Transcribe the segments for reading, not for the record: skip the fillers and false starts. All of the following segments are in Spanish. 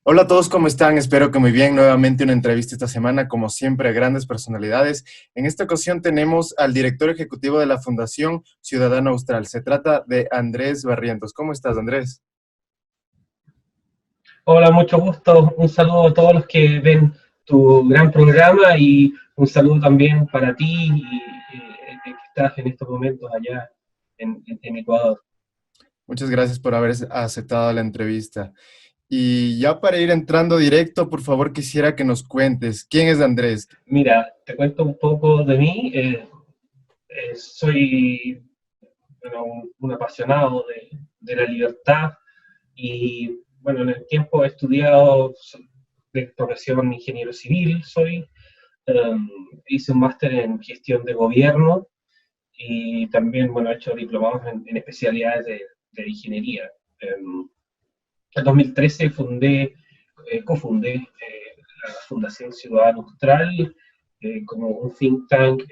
Hola a todos, ¿cómo están? Espero que muy bien. Nuevamente una entrevista esta semana, como siempre, a grandes personalidades. En esta ocasión tenemos al director ejecutivo de la Fundación Ciudadano Austral. Se trata de Andrés Barrientos. ¿Cómo estás, Andrés? Hola, mucho gusto. Un saludo a todos los que ven tu gran programa y un saludo también para ti que estás en estos momentos allá en Ecuador. Muchas gracias por haber aceptado la entrevista. Y ya para ir entrando directo, por favor, quisiera que nos cuentes, ¿quién es Andrés? Mira, te cuento un poco de mí. Soy bueno, un apasionado de la libertad y bueno, en el tiempo he estudiado de profesión ingeniero civil, hice un máster en gestión de gobierno y también, bueno, he hecho diplomados en especialidades de ingeniería. En 2013 cofundé la Fundación Ciudadano Austral como un think tank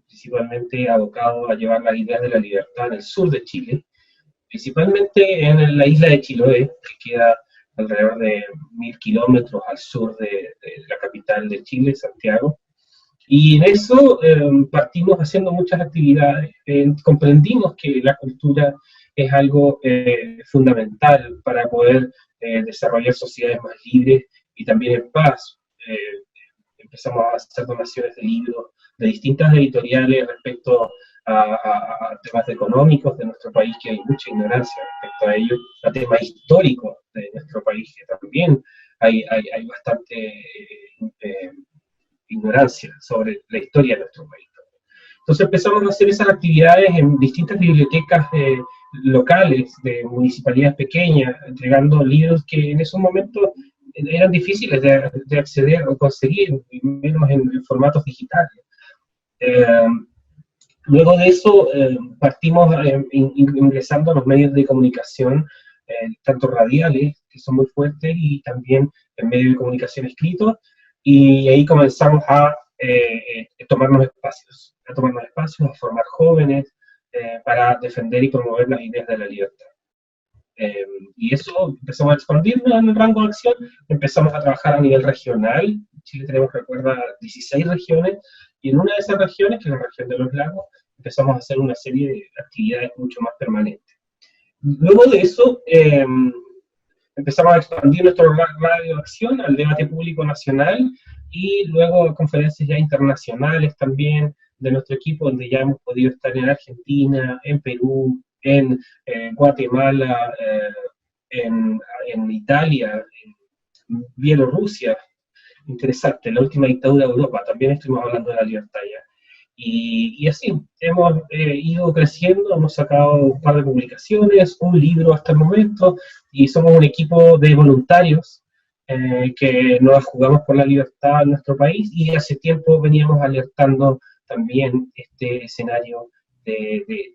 principalmente abocado a llevar las ideas de la libertad en el sur de Chile, principalmente en la isla de Chiloé, que queda alrededor de 1000 kilómetros al sur de la capital de Chile, Santiago. Y en eso partimos haciendo muchas actividades. Comprendimos que la cultura es algo fundamental para poder desarrollar sociedades más libres y también en paz. Empezamos a hacer donaciones de libros de distintas editoriales respecto a temas económicos de nuestro país, que hay mucha ignorancia respecto a ellos, a temas históricos de nuestro país, que también hay bastante ignorancia sobre la historia de nuestro país. Entonces empezamos a hacer esas actividades en distintas bibliotecas locales, de municipalidades pequeñas, entregando libros que en esos momentos eran difíciles de acceder o conseguir, menos en formatos digitales. Luego de eso partimos ingresando a los medios de comunicación, tanto radiales, que son muy fuertes, y también en medios de comunicación escritos, y ahí comenzamos a tomarnos espacios, a formar jóvenes para defender y promover las ideas de la libertad. Y eso empezamos a expandirnos en el rango de acción, empezamos a trabajar a nivel regional. En Chile tenemos, recuerda, 16 regiones, y en una de esas regiones, que es la región de los lagos, empezamos a hacer una serie de actividades mucho más permanentes. Luego de eso, empezamos a expandir nuestro radio de acción al debate público nacional y luego a conferencias ya internacionales también de nuestro equipo, donde ya hemos podido estar en Argentina, en Perú, en Guatemala, en Italia, en Bielorrusia. Interesante, la última dictadura de Europa, también estuvimos hablando de la libertad ya. Y así, hemos ido creciendo, hemos sacado un par de publicaciones, un libro hasta el momento, y somos un equipo de voluntarios que nos jugamos por la libertad en nuestro país, y hace tiempo veníamos alertando también este escenario de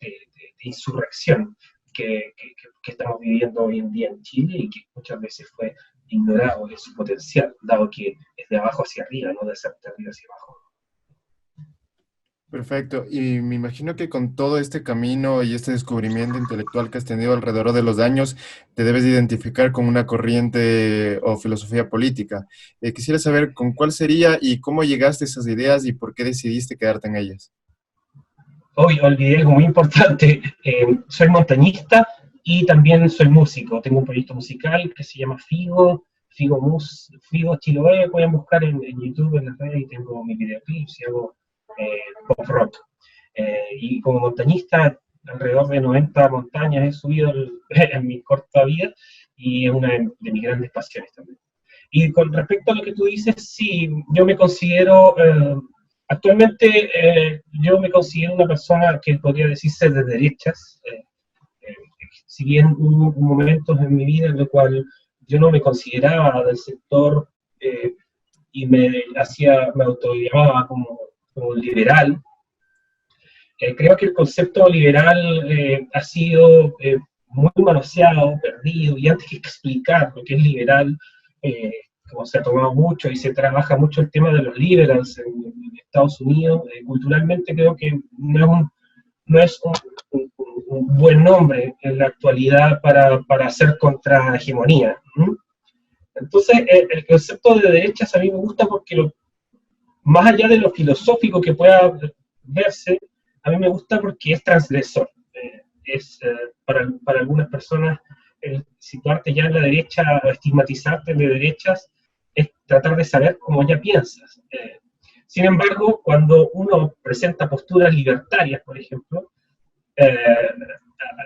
insurrección que estamos viviendo hoy en día en Chile y que muchas veces fue ignorado de su potencial, dado que es de abajo hacia arriba, no de arriba hacia abajo. Perfecto. Y me imagino que con todo este camino y este descubrimiento intelectual que has tenido alrededor de los años, te debes identificar con una corriente o filosofía política. Quisiera saber con cuál sería y cómo llegaste a esas ideas y por qué decidiste quedarte en ellas. Hoy olvidé algo muy importante. Soy montañista y también soy músico. Tengo un proyecto musical que se llama Figo Chiloé. Pueden buscar en YouTube, en las redes, y tengo mis videoclips y hago pop rock. Y como montañista, alrededor de 90 montañas he subido en mi corta vida, y es una de mis grandes pasiones también. Y con respecto a lo que tú dices, sí, yo me considero... Actualmente yo me considero una persona que podría decirse de derechas, si bien hubo momentos en mi vida en los cuales yo no me consideraba del sector y me autollamaba como liberal. Creo que el concepto liberal ha sido muy manoseado, perdido, y antes que explicar lo que es liberal, como se ha tomado mucho y se trabaja mucho el tema de los liberals en Estados Unidos, culturalmente creo que no es un buen nombre en la actualidad para hacer contrahegemonía. ¿Mm? Entonces, el concepto de derechas a mí me gusta porque más allá de lo filosófico que pueda verse, a mí me gusta porque es transgresor. Para algunas personas, situarte ya en la derecha o estigmatizarte de derechas es tratar de saber cómo ya piensas. Sin embargo, cuando uno presenta posturas libertarias, por ejemplo, eh,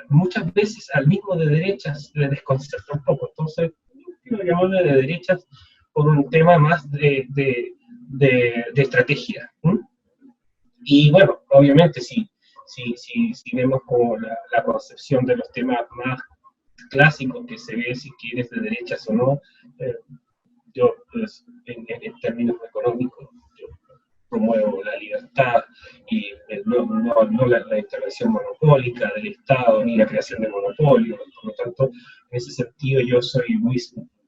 muchas veces al mismo de derechas le desconcerta un poco. Entonces, quiero llamarle de derechas por un tema más de estrategia. ¿Mm? Y bueno, obviamente si vemos como la concepción de los temas más clásicos que se ve si quieres de derechas o no, yo pues, en términos económicos, yo promuevo la libertad y no la intervención monopólica del Estado ni la creación de monopolios. Por lo tanto, en ese sentido yo soy muy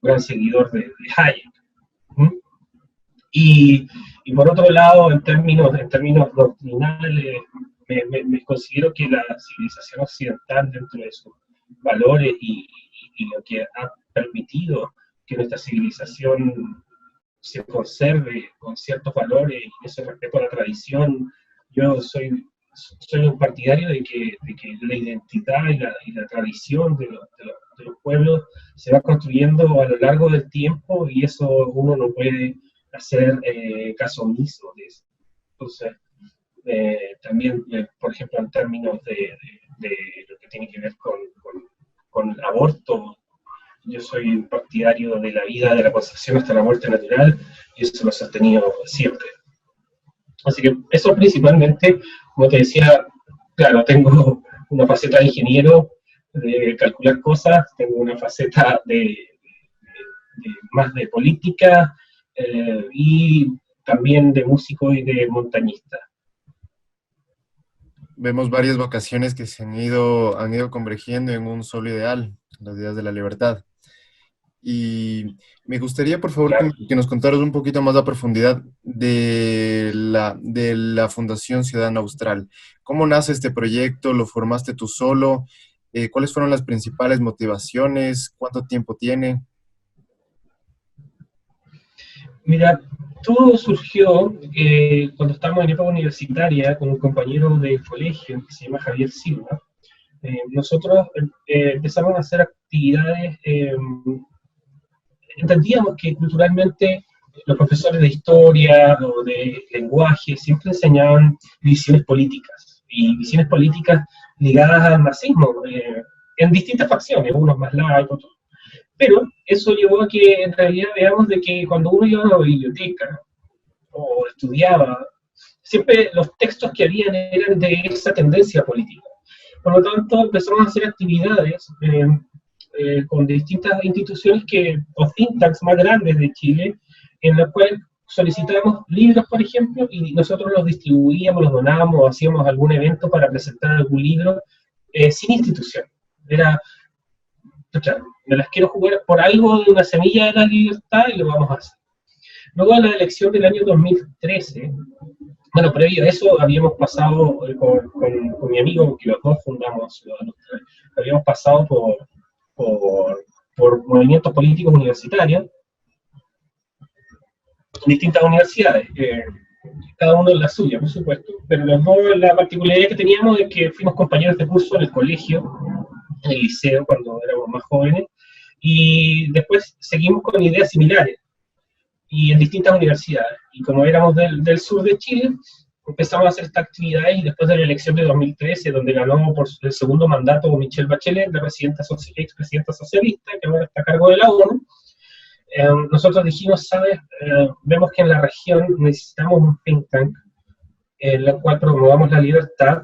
gran seguidor de Hayek. ¿Mm? Y por otro lado, en términos doctrinales, me considero que la civilización occidental, dentro de sus valores y lo que ha permitido que nuestra civilización se conserve con ciertos valores y ese respeto a la tradición, yo soy un partidario de que la identidad y la tradición de los pueblos se va construyendo a lo largo del tiempo y eso uno no puede hacer caso omiso de eso. Entonces, también, por ejemplo, en términos de lo que tiene que ver con el aborto, yo soy un partidario de la vida, de la concepción hasta la muerte natural, y eso lo he sostenido siempre. Así que eso principalmente, como te decía, claro, tengo una faceta de ingeniero, de calcular cosas, tengo una faceta más de política, y también de músico y de montañista. Vemos varias vocaciones que han ido convergiendo en un solo ideal, las ideas de la libertad. Y me gustaría, por favor, Claro. que nos contaras un poquito más a profundidad de la Fundación Ciudadana Austral. ¿Cómo nace este proyecto? ¿Lo formaste tú solo? ¿Cuáles fueron las principales motivaciones? ¿Cuánto tiempo tiene? Mira, todo surgió cuando estábamos en época universitaria con un compañero del colegio que se llama Javier Silva. Nosotros empezamos a hacer actividades, entendíamos que culturalmente los profesores de historia o de lenguaje siempre enseñaban visiones políticas, y visiones políticas ligadas al marxismo, en distintas facciones, unos más laicos, otros. Pero eso llevó a que en realidad veamos de que cuando uno iba a una biblioteca o estudiaba, siempre los textos que habían eran de esa tendencia política. Por lo tanto, empezamos a hacer actividades con distintas instituciones o think tanks más grandes de Chile, en las cuales solicitábamos libros, por ejemplo, y nosotros los distribuíamos, los donábamos, o hacíamos algún evento para presentar algún libro sin institución. Era, me las quiero jugar por algo de una semilla de la libertad y lo vamos a hacer. Luego de la elección del año 2013, bueno, previo a eso habíamos pasado con mi amigo, que los dos fundamos Ciudadanos, habíamos pasado por movimientos políticos universitarios en distintas universidades, cada uno en la suya, por supuesto, pero los dos, la particularidad que teníamos es que fuimos compañeros de curso en el colegio, en el liceo, cuando éramos más jóvenes, y después seguimos con ideas similares, y en distintas universidades. Y como éramos del sur de Chile, empezamos a hacer estas actividades, y después de la elección de 2013, donde ganó por el segundo mandato Michelle Bachelet, la expresidenta socialista, que ahora está a cargo de la ONU, nosotros dijimos, ¿sabes? Vemos que en la región necesitamos un think tank en la cual promovamos la libertad,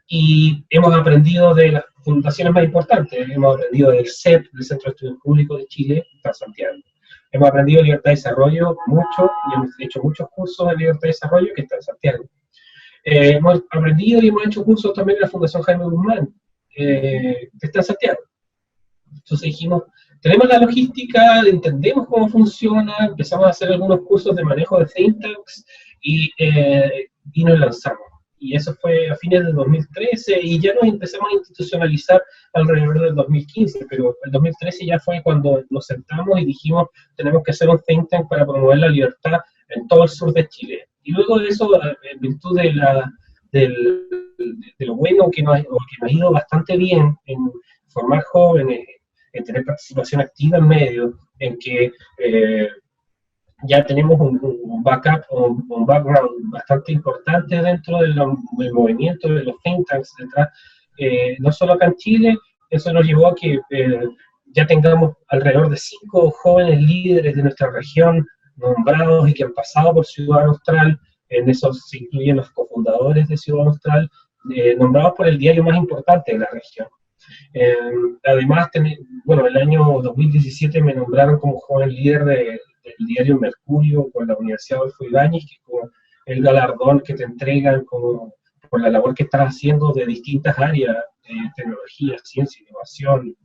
y hemos aprendido de las fundaciones más importantes. Hemos aprendido del CEP, del Centro de Estudios Públicos de Chile, que está en Santiago. Hemos aprendido de libertad de desarrollo mucho, y hemos hecho muchos cursos de libertad de desarrollo, que está en Santiago. Hemos aprendido y hemos hecho cursos también en la Fundación Jaime Guzmán, que está en Santiago. Entonces dijimos, tenemos la logística, entendemos cómo funciona, empezamos a hacer algunos cursos de manejo de think tanks y nos lanzamos. Y eso fue a fines del 2013 y ya nos empezamos a institucionalizar alrededor del 2015, pero el 2013 ya fue cuando nos sentamos y dijimos tenemos que hacer un think tank para promover la libertad en todo el sur de Chile. Y luego de eso, en virtud de lo bueno que nos ha ido bastante bien en formar jóvenes, en tener participación activa en medios, en que ya tenemos un backup, un background bastante importante dentro del movimiento de los think tanks detrás, no solo acá en Chile, eso nos llevó a que ya tengamos alrededor de 5 jóvenes líderes de nuestra región nombrados y que han pasado por Ciudad Austral. En esos se incluyen los cofundadores de Ciudad Austral, nombrados por el diario más importante de la región. Además, bueno, el año 2017 me nombraron como joven líder del diario Mercurio con la Universidad Adolfo Ibáñez, que es como el galardón que te entregan como, por la labor que estás haciendo de distintas áreas, tecnología, ciencia, innovación,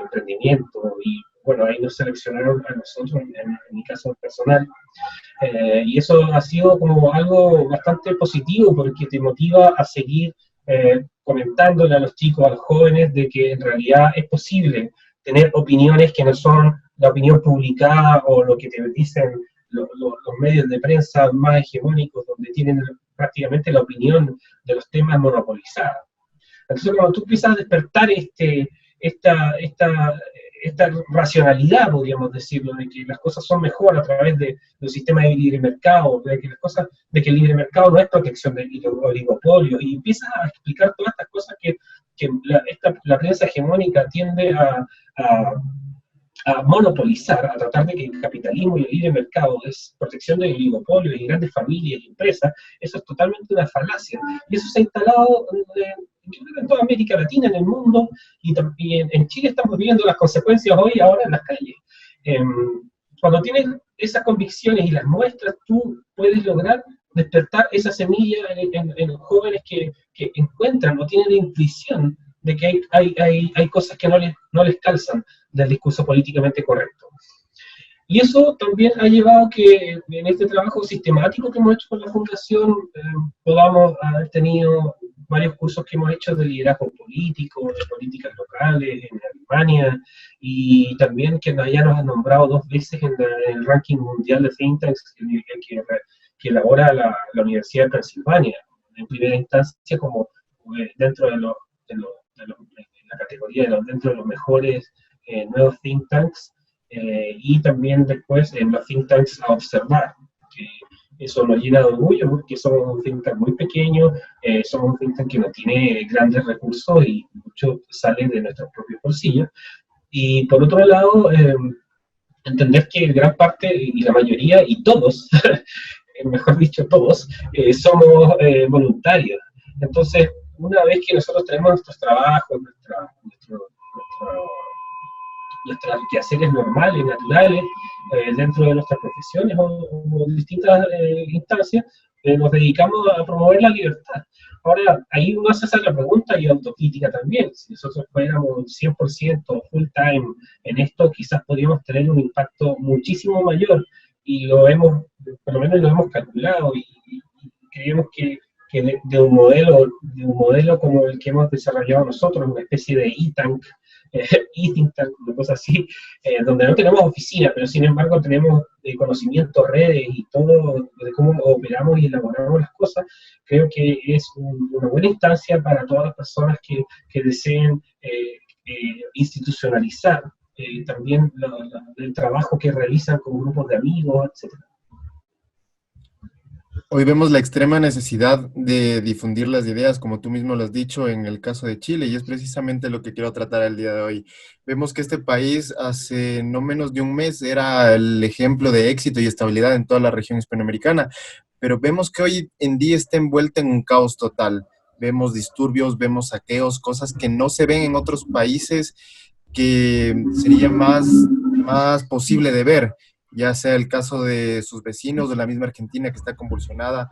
emprendimiento, y bueno, ahí nos seleccionaron a nosotros, en mi caso personal, y eso ha sido como algo bastante positivo porque te motiva a seguir comentándole a los chicos, a los jóvenes, de que en realidad es posible tener opiniones que no son la opinión publicada o lo que te dicen los medios de prensa más hegemónicos, donde tienen prácticamente la opinión de los temas monopolizada. Entonces, cuando tú empiezas a despertar esta racionalidad, podríamos decirlo, de que las cosas son mejor a través de un sistema de libre mercado, de que el libre mercado no es protección del oligopolio, y empiezas a explicar todas estas cosas que la prensa hegemónica tiende a monopolizar, a tratar de que el capitalismo y el libre mercado es protección del oligopolio y grandes familias y empresas. Eso es totalmente una falacia. Y eso se ha instalado en toda América Latina, en el mundo, y en Chile estamos viviendo las consecuencias hoy, ahora en las calles. Cuando tienes esas convicciones y las muestras, tú puedes lograr despertar esa semilla en los jóvenes que encuentran o tienen la intuición de que hay cosas que no les calzan del discurso políticamente correcto. Y eso también ha llevado que en este trabajo sistemático que hemos hecho con la Fundación podamos haber tenido varios cursos que hemos hecho de liderazgo político, de políticas locales en Alemania, y también que ya nos han nombrado 2 veces en el ranking mundial de think tanks que elabora la Universidad de Pensilvania, en primera instancia como dentro de la categoría dentro de los mejores nuevos think tanks, y también después en los think tanks a observar, que eso nos llena de orgullo porque somos un think tank muy pequeño, somos un think tank que no tiene grandes recursos y mucho sale de nuestros propios bolsillos. Y por otro lado, entender que gran parte y la mayoría y todos, mejor dicho todos, somos voluntarios. Entonces, una vez que nosotros tenemos nuestros trabajos, nuestros quehaceres normales, naturales, dentro de nuestras profesiones o distintas instancias, nos dedicamos a promover la libertad. Ahora, ahí uno hace la pregunta y autocrítica también. Si nosotros fuéramos 100% full time en esto, quizás podríamos tener un impacto muchísimo mayor, y por lo menos lo hemos calculado, y creemos que de un modelo como el que hemos desarrollado nosotros, una especie de e-tank, e-think tank, una cosa así, donde no tenemos oficina, pero sin embargo tenemos conocimiento, redes y todo de cómo operamos y elaboramos las cosas. Creo que es una buena instancia para todas las personas que deseen institucionalizar también el trabajo que realizan con grupos de amigos, etcétera. Hoy vemos la extrema necesidad de difundir las ideas, como tú mismo lo has dicho en el caso de Chile, y es precisamente lo que quiero tratar el día de hoy. Vemos que este país hace no menos de un mes era el ejemplo de éxito y estabilidad en toda la región hispanoamericana, pero vemos que hoy en día está envuelta en un caos total. Vemos disturbios, vemos saqueos, cosas que no se ven en otros países que sería más posible de ver, ya sea el caso de sus vecinos, de la misma Argentina que está convulsionada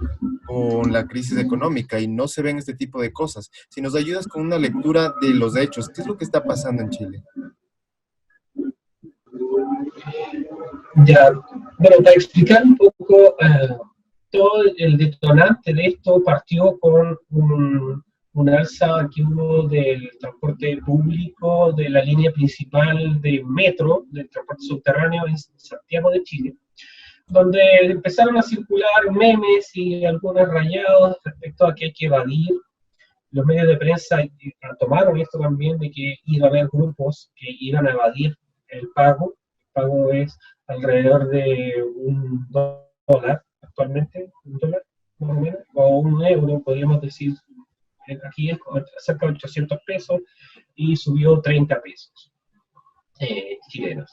con la crisis económica, y no se ven este tipo de cosas. Si nos ayudas con una lectura de los hechos, ¿qué es lo que está pasando en Chile? Ya, bueno, para explicar un poco, todo el detonante de esto partió con un alza que hubo del transporte público de la línea principal de metro, del transporte subterráneo en Santiago de Chile, donde empezaron a circular memes y algunos rayados respecto a que hay que evadir. Los medios de prensa tomaron esto también de que iba a haber grupos que iban a evadir el pago. El pago es alrededor de $1 actualmente, $1 más o menos, o €1, podríamos decir. Aquí es cerca de 800 pesos y subió 30 pesos chilenos.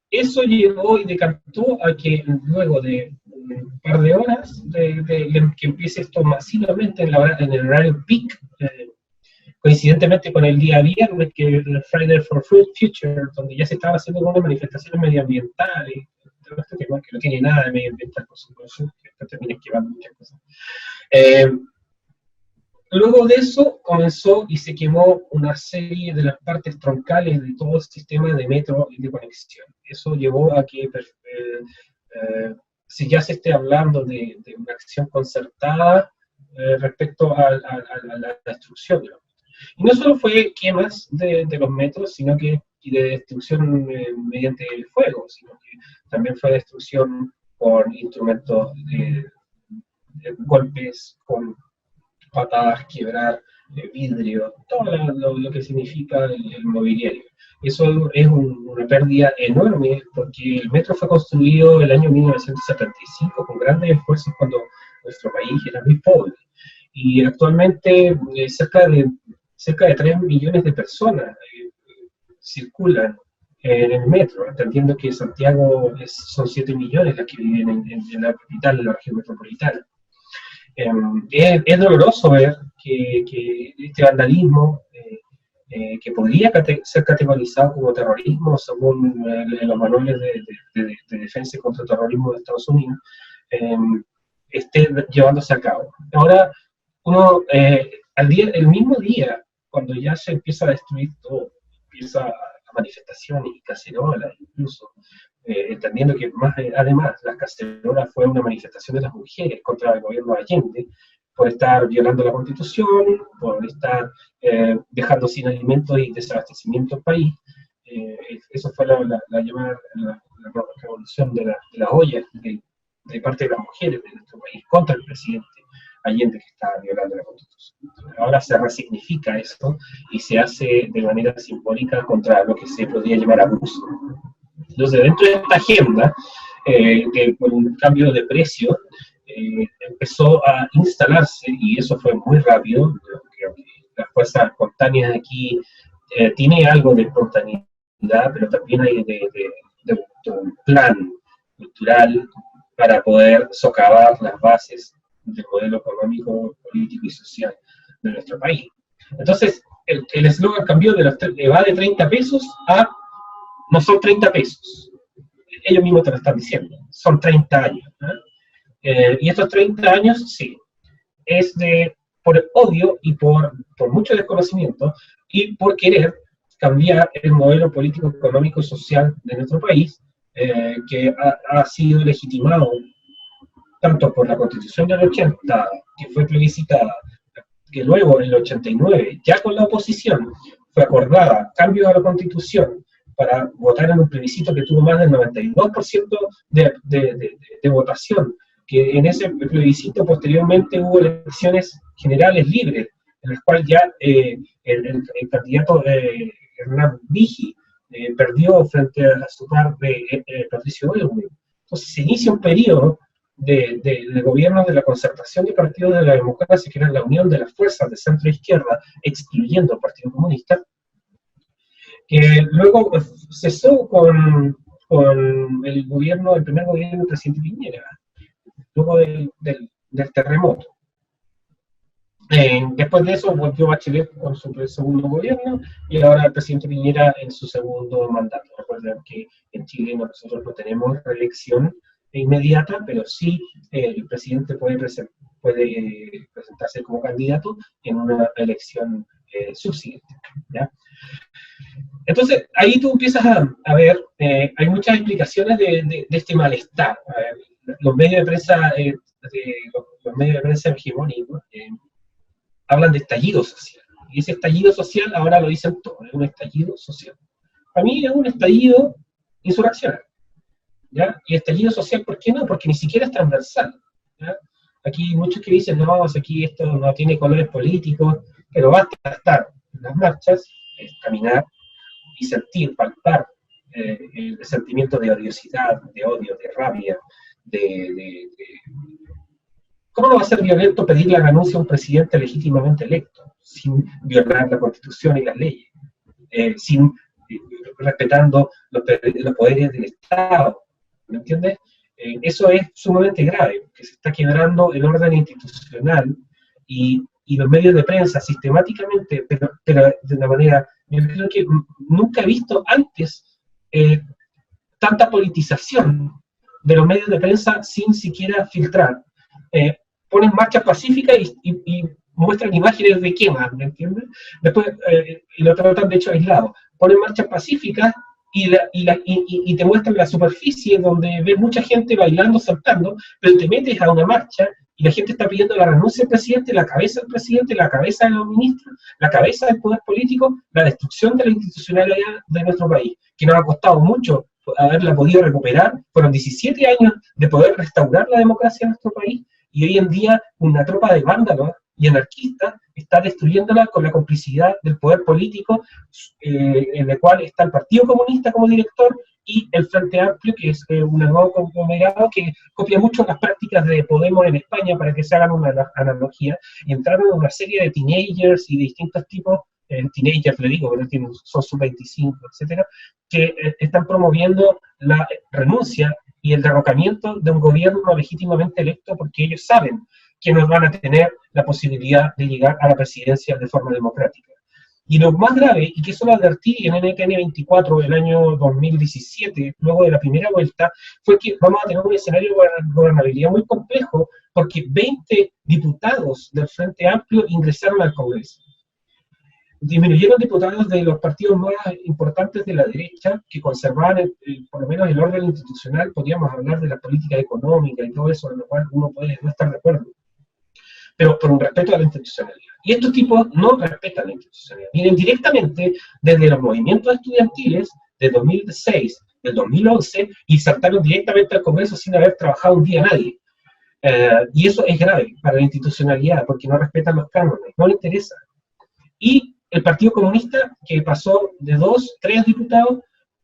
Eso llevó y decantó a que luego de un par de horas de que empiece esto masivamente en el horario peak, coincidentemente con el día viernes, que es el Friday for Future, donde ya se estaban haciendo algunas manifestaciones medioambientales, que no tiene nada de medioambiental, por supuesto, que esto termina esquivando muchas cosas. Luego de eso comenzó y se quemó una serie de las partes troncales de todo el sistema de metro y de conexión. Eso llevó a que, si ya se esté hablando de una acción concertada respecto a la destrucción de los metros. Y no solo fue quemas de los metros, sino que y de destrucción mediante el fuego, sino que también fue destrucción con instrumentos de golpes, con patadas, quebrar vidrio, todo lo que significa el mobiliario. Eso es una pérdida enorme porque el metro fue construido el año 1975 con grandes esfuerzos cuando nuestro país era muy pobre. Y actualmente cerca de 3 millones de personas circulan en el metro, entendiendo que Santiago son 7 millones las que viven en la capital, en la región metropolitana. Es doloroso ver que este vandalismo, que podría ser categorizado como terrorismo según los manuales de defensa y contraterrorismo de Estados Unidos, esté llevándose a cabo. Ahora, el mismo día, cuando ya se empieza a destruir todo, empieza a manifestaciones y cacerolas incluso, entendiendo que además la cacerola fue una manifestación de las mujeres contra el gobierno de Allende, por estar violando la Constitución, por estar dejando sin alimentos y desabastecimiento el país. Eso fue la llamada la revolución de las ollas de parte de las mujeres de nuestro país contra el presidente Allende, que estaba violando la Constitución. Ahora se resignifica eso y se hace de manera simbólica contra lo que se podría llamar abuso. Entonces, dentro de esta agenda, con un cambio de precio, empezó a instalarse, y eso fue muy rápido. Yo creo que las fuerzas espontáneas aquí tiene algo de espontaneidad, pero también hay de un plan cultural para poder socavar las bases del modelo económico, político y social de nuestro país. Entonces, el eslogan cambió va de 30 pesos a no son 30 pesos. Ellos mismos te lo están diciendo. Son 30 años. Y estos 30 años, sí, es por odio y por mucho desconocimiento y por querer cambiar el modelo político, económico y social de nuestro país, que ha sido legitimado tanto por la Constitución del 80, que fue plebiscitada, que luego en el 89, ya con la oposición, fue acordada cambios a la Constitución para votar en un plebiscito que tuvo más del 92% de votación, que en ese plebiscito posteriormente hubo elecciones generales libres, en las cuales ya el candidato Hernán Vigi perdió frente a su par de Patricio Elwin. Entonces se inicia un periodo de gobierno de la concertación de partidos de la democracia, que era la unión de las fuerzas de centro e izquierda, excluyendo al Partido Comunista, que luego cesó con el primer gobierno del presidente Piñera, luego del terremoto. Después de eso volvió Bachelet con su segundo gobierno y ahora el presidente Piñera en su segundo mandato. Recuerden que en Chile nosotros no tenemos reelección inmediata, pero sí el presidente puede presentarse como candidato en una elección subsiguiente, ¿ya? Entonces, ahí tú empiezas a ver, hay muchas explicaciones de este malestar. A ver, los medios de prensa, los medios de prensa hegemónicos hablan de estallido social. Y ese estallido social, ahora lo dicen todos, es un estallido social. Para mí es un estallido insurreccional. ¿Ya? Y estallido social, ¿por qué no? Porque ni siquiera es transversal. ¿Ya? Aquí hay muchos que dicen, no, aquí esto no tiene colores políticos, pero basta estar en las marchas, caminar y sentir, palpar el sentimiento de odiosidad, de odio, de rabia, de... ¿Cómo no va a ser violento pedir la renuncia a un presidente legítimamente electo, sin violar la Constitución y las leyes, sin respetando los poderes del Estado? ¿Me entiendes? Eso es sumamente grave, porque se está quebrando el orden institucional y los medios de prensa sistemáticamente, pero de una manera, yo creo que nunca he visto antes tanta politización de los medios de prensa sin siquiera filtrar. Ponen marchas pacíficas y muestran imágenes de quemas, ¿me entiendes? Después, y lo tratan de hecho aislado. Ponen marchas pacíficas y te muestran la superficie donde ves mucha gente bailando, saltando, pero te metes a una marcha y la gente está pidiendo la renuncia del presidente, la cabeza del presidente, la cabeza de los ministros, la cabeza del poder político, la destrucción de la institucionalidad de nuestro país, que nos ha costado mucho haberla podido recuperar. Fueron 17 años de poder restaurar la democracia en nuestro país, y hoy en día una tropa de vándalos y anarquistas está destruyéndola con la complicidad del poder político, en el cual está el Partido Comunista como director y el Frente Amplio, que es un nuevo conglomerado que copia mucho las prácticas de Podemos en España, para que se hagan una analogía, y entraron una serie de teenagers y de distintos tipos, teenagers le digo, pero son sub-25, etcétera, que están promoviendo la renuncia y el derrocamiento de un gobierno legítimamente electo, porque ellos saben que no van a tener la posibilidad de llegar a la presidencia de forma democrática. Y lo más grave, y que eso lo advertí en NTN 24 del año 2017, luego de la primera vuelta, fue que vamos a tener un escenario de gobernabilidad muy complejo, porque 20 diputados del Frente Amplio ingresaron al Congreso. Disminuyeron diputados de los partidos más importantes de la derecha, que conservaban por lo menos el orden institucional. Podríamos hablar de la política económica y todo eso, en lo cual uno puede no estar de acuerdo, pero por un respeto a la institucionalidad. Y estos tipos no respetan la institucionalidad. Vienen directamente desde los movimientos estudiantiles de 2006, del 2011, y saltaron directamente al Congreso sin haber trabajado un día nadie. Y eso es grave para la institucionalidad, porque no respetan los cánones, no les interesa. Y el Partido Comunista, que pasó de 2, 3 diputados,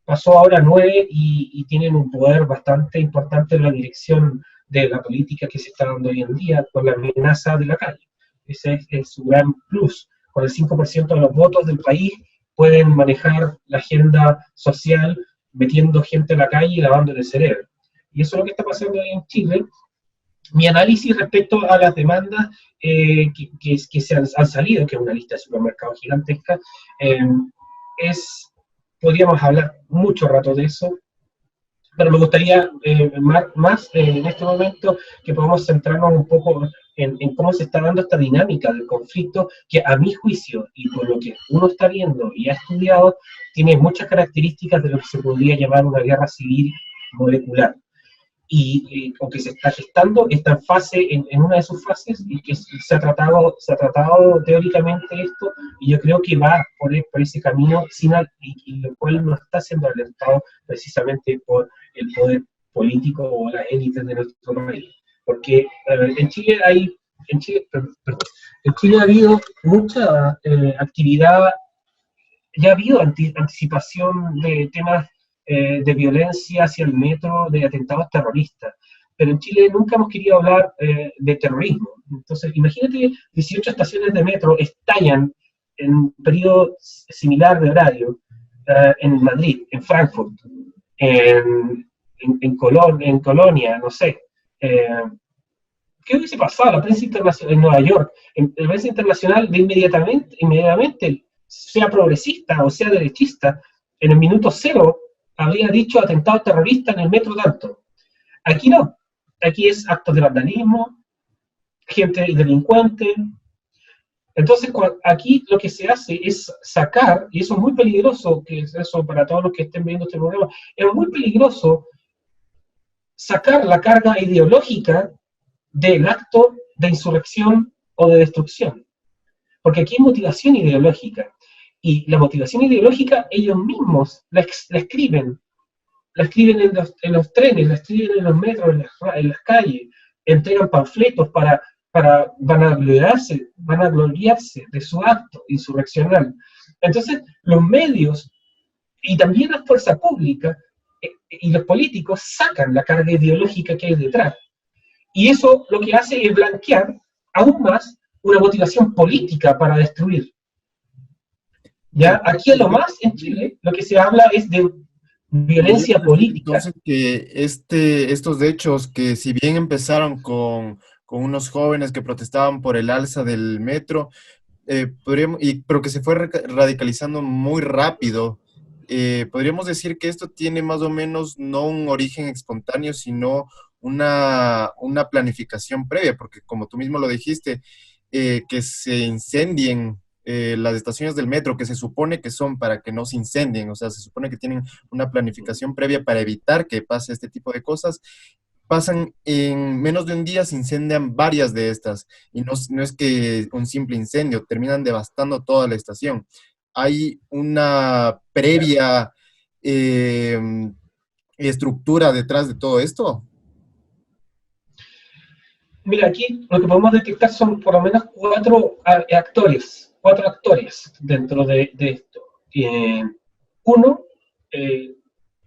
pasó ahora a 9 y tienen un poder bastante importante en la dirección de la política que se está dando hoy en día, con la amenaza de la calle. Ese es su gran plus. Con el 5% de los votos del país pueden manejar la agenda social metiendo gente a la calle y lavando el cerebro. Y eso es lo que está pasando hoy en Chile. Mi análisis respecto a las demandas que se han salido, que es una lista de supermercados gigantesca, podríamos hablar mucho rato de eso, pero me gustaría más en este momento que podamos centrarnos un poco en cómo se está dando esta dinámica del conflicto, que a mi juicio, y por lo que uno está viendo y ha estudiado, tiene muchas características de lo que se podría llamar una guerra civil molecular. Y o que se está gestando, está en una de sus fases, y que se ha tratado teóricamente esto, y yo creo que va por ese camino, y lo cual no está siendo alertado precisamente por el poder político o las élites de nuestro país. Porque en Chile ha habido mucha actividad, ya ha habido anticipación de temas de violencia hacia el metro, de atentados terroristas, pero en Chile nunca hemos querido hablar de terrorismo. Entonces, imagínate, 18 estaciones de metro estallan en un periodo similar de horario, en Madrid, en Frankfurt, en Colonia, no sé. ¿Qué hubiese pasado? La prensa internacional en Nueva York, la prensa internacional de inmediatamente, sea progresista o sea derechista, en el minuto cero habría dicho atentado terrorista en el metro tanto. Aquí no. Aquí es actos de vandalismo, gente delincuente, Entonces, aquí lo que se hace es sacar, y eso es muy peligroso, que es eso para todos los que estén viendo este programa, es muy peligroso sacar la carga ideológica del acto de insurrección o de destrucción. Porque aquí hay motivación ideológica. Y la motivación ideológica ellos mismos la escriben en los trenes, la escriben en los metros, en las calles, entregan panfletos para vanagloriarse de su acto insurreccional. Entonces, los medios y también la fuerza pública y los políticos sacan la carga ideológica que hay detrás. Y eso lo que hace es blanquear aún más una motivación política para destruir. ¿Ya? Aquí a lo más en Chile lo que se habla es de violencia política. Entonces, que estos hechos que si bien empezaron con unos jóvenes que protestaban por el alza del metro, pero que se fue radicalizando muy rápido, podríamos decir que esto tiene más o menos no un origen espontáneo, sino una planificación previa, porque como tú mismo lo dijiste, que se incendien las estaciones del metro, que se supone que son para que no se incendien, o sea, se supone que tienen una planificación previa para evitar que pase este tipo de cosas, pasan en menos de un día, se incendian varias de estas, y no es que un simple incendio, terminan devastando toda la estación. Hay una previa eh, estructura detrás de todo esto. Mira, aquí lo que podemos detectar son por lo menos cuatro actores dentro de esto. Uno, eh,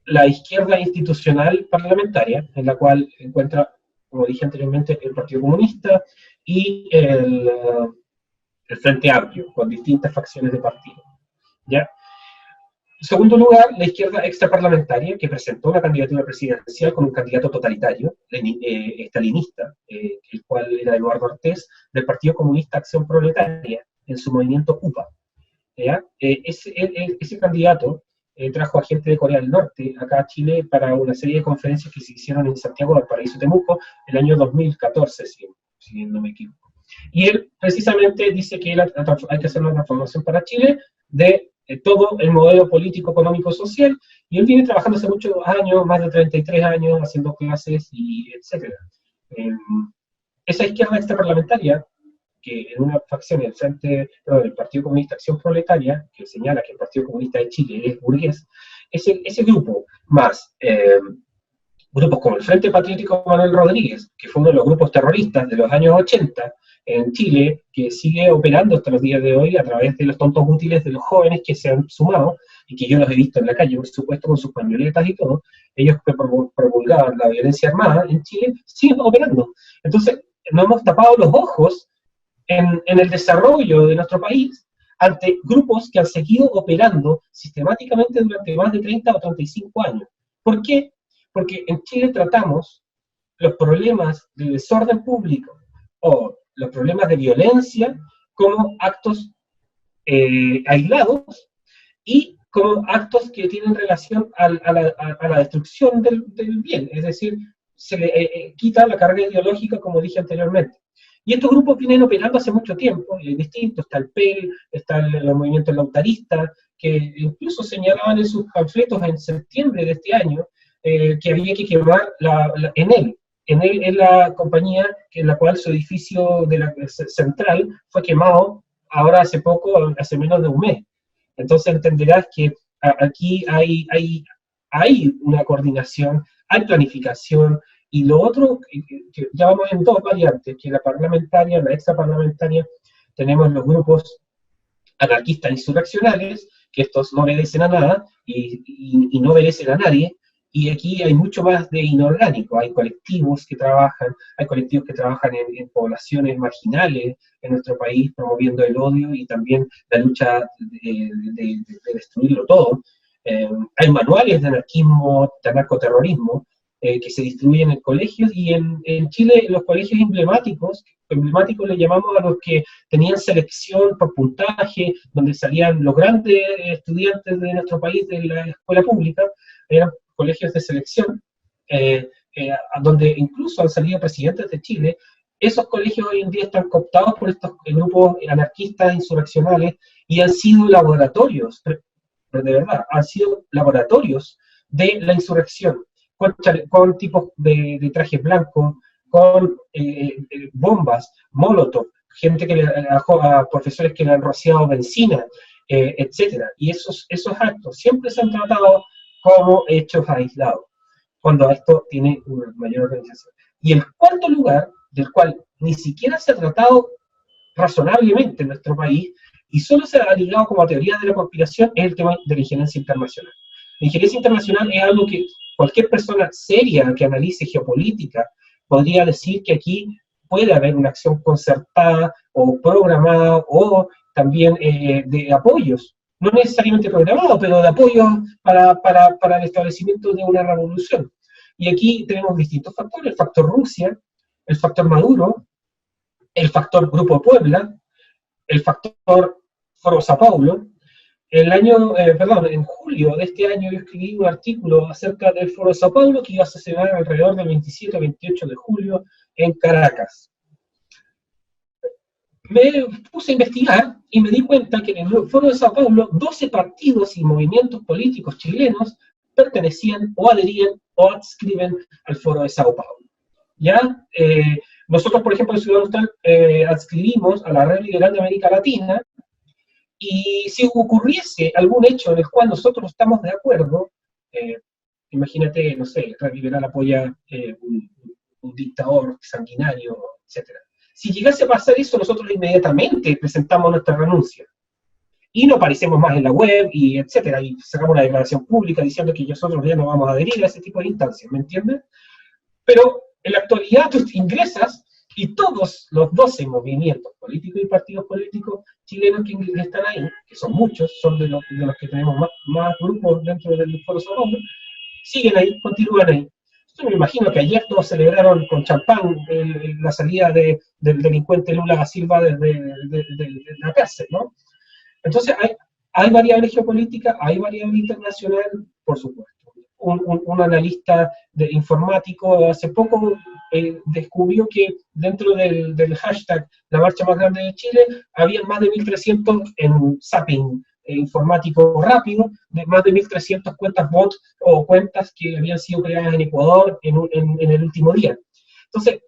la izquierda institucional parlamentaria, en la cual encuentra, como dije anteriormente, el Partido Comunista y el Frente Amplio, con distintas facciones de partido. ¿Ya? En segundo lugar, la izquierda extraparlamentaria, que presentó una candidatura presidencial con un candidato totalitario, estalinista, el cual era Eduardo Ortiz, del Partido Comunista Acción Proletaria, en su movimiento UPA. Ese candidato trajo a gente de Corea del Norte acá a Chile para una serie de conferencias que se hicieron en Santiago del Paraíso Temuco el año 2014, si no me equivoco. Y él precisamente dice que hay que hacer una transformación para Chile de todo el modelo político, económico, social, y él viene trabajando hace muchos años, más de 33 años, haciendo clases y etcétera. Esa izquierda extraparlamentaria, que en una facción del Partido Comunista Acción Proletaria, que señala que el Partido Comunista de Chile es burgués, ese grupo, más grupos como el Frente Patriótico Manuel Rodríguez, que fue uno de los grupos terroristas de los años 80 en Chile, que sigue operando hasta los días de hoy a través de los tontos útiles de los jóvenes que se han sumado, y que yo los he visto en la calle, por supuesto, con sus pañoletas y todo, ellos que promulgaban la violencia armada en Chile, siguen operando. Entonces, nos hemos tapado los ojos en el desarrollo de nuestro país ante grupos que han seguido operando sistemáticamente durante más de 30 o 35 años. ¿Por qué? Porque en Chile tratamos los problemas de desorden público o los problemas de violencia como actos aislados y como actos que tienen relación a la destrucción del bien, es decir, se le quita la carga ideológica, como dije anteriormente. Y estos grupos vienen operando hace mucho tiempo, y hay distintos, está el PEL, está el movimiento lautarista, que incluso señalaban en sus panfletos en septiembre de este año que había que quemar Enel. Enel es la compañía en la cual su edificio de la central fue quemado ahora hace poco, hace menos de un mes. Entonces entenderás que aquí hay una coordinación, hay planificación, y lo otro, que ya vamos en dos variantes, que la parlamentaria, la extraparlamentaria, tenemos los grupos anarquistas insurreccionales, que estos no obedecen a nada y no obedecen a nadie, y aquí hay mucho más de inorgánico, hay colectivos que trabajan en poblaciones marginales en nuestro país, promoviendo el odio y también la lucha de destruirlo todo. Hay manuales de anarquismo, de anarcoterrorismo, que se distribuyen en colegios, y en Chile los colegios emblemáticos le llamamos a los que tenían selección por puntaje, donde salían los grandes estudiantes de nuestro país de la escuela pública, eran colegios de selección, donde incluso han salido presidentes de Chile, Esos colegios hoy en día están cooptados por estos grupos anarquistas insurreccionales y han sido laboratorios, de verdad, han sido laboratorios de la insurrección, con tipos de trajes blancos, con bombas, molotov, gente que a profesores que le han rociado benzina, etcétera. Y esos actos siempre se han tratado como hechos aislados, cuando esto tiene una mayor organización. Y el cuarto lugar, del cual ni siquiera se ha tratado razonablemente en nuestro país, y solo se ha ligado como a teoría de la conspiración, es el tema de la injerencia internacional. La injerencia internacional es algo que cualquier persona seria que analice geopolítica podría decir que aquí puede haber una acción concertada o programada o también de apoyos, no necesariamente programado, pero de apoyos para el establecimiento de una revolución. Y aquí tenemos distintos factores, el factor Rusia, el factor Maduro, el factor Grupo Puebla, el factor Foro Sao Paulo. En julio de este año yo escribí un artículo acerca del Foro Sao Paulo que iba a suceder alrededor del 27-28 de julio en Caracas. Me puse a investigar y me di cuenta que en el Foro de Sao Paulo 12 partidos y movimientos políticos chilenos pertenecían o adherían o adscriben al Foro de Sao Paulo. ¿Ya? Nosotros, por ejemplo, en Ciudad Austral adscribimos a la Red Liberal de América Latina, y si ocurriese algún hecho en el cual nosotros estamos de acuerdo, imagínate, no sé, Red Liberal apoya un dictador sanguinario, etc. Si llegase a pasar eso, nosotros inmediatamente presentamos nuestra renuncia. Y no aparecemos más en la web, y etcétera, y sacamos una declaración pública diciendo que nosotros ya no vamos a adherir a ese tipo de instancias, ¿me entiendes? Pero en la actualidad tú ingresas y todos los 12 movimientos políticos y partidos políticos chilenos que están ahí, que son muchos, son de los que tenemos más grupos dentro del Foro Sao Paulo, siguen ahí, continúan ahí. Yo me imagino que ayer todos celebraron con champán la salida del delincuente Lula da Silva de la cárcel, ¿no? Entonces hay variable geopolítica, hay variable internacional, por supuesto. Un analista informático hace poco descubrió que dentro del hashtag la marcha más grande de Chile había más de 1.300 en zapping informático rápido, de más de 1.300 cuentas bot o cuentas que habían sido creadas en Ecuador en el último día. Entonces,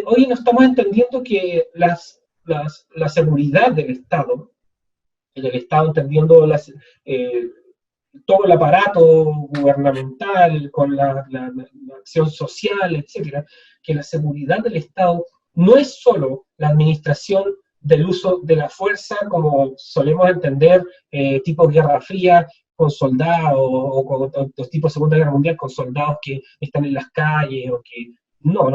hoy no estamos entendiendo que la seguridad del Estado, en el Estado entendiendo todo el aparato gubernamental, con la acción social, etcétera, que la seguridad del Estado no es solo la administración del uso de la fuerza, como solemos entender, tipo Guerra Fría, con soldados, o con los tipos de Segunda Guerra Mundial, con soldados que están en las calles, o que... No.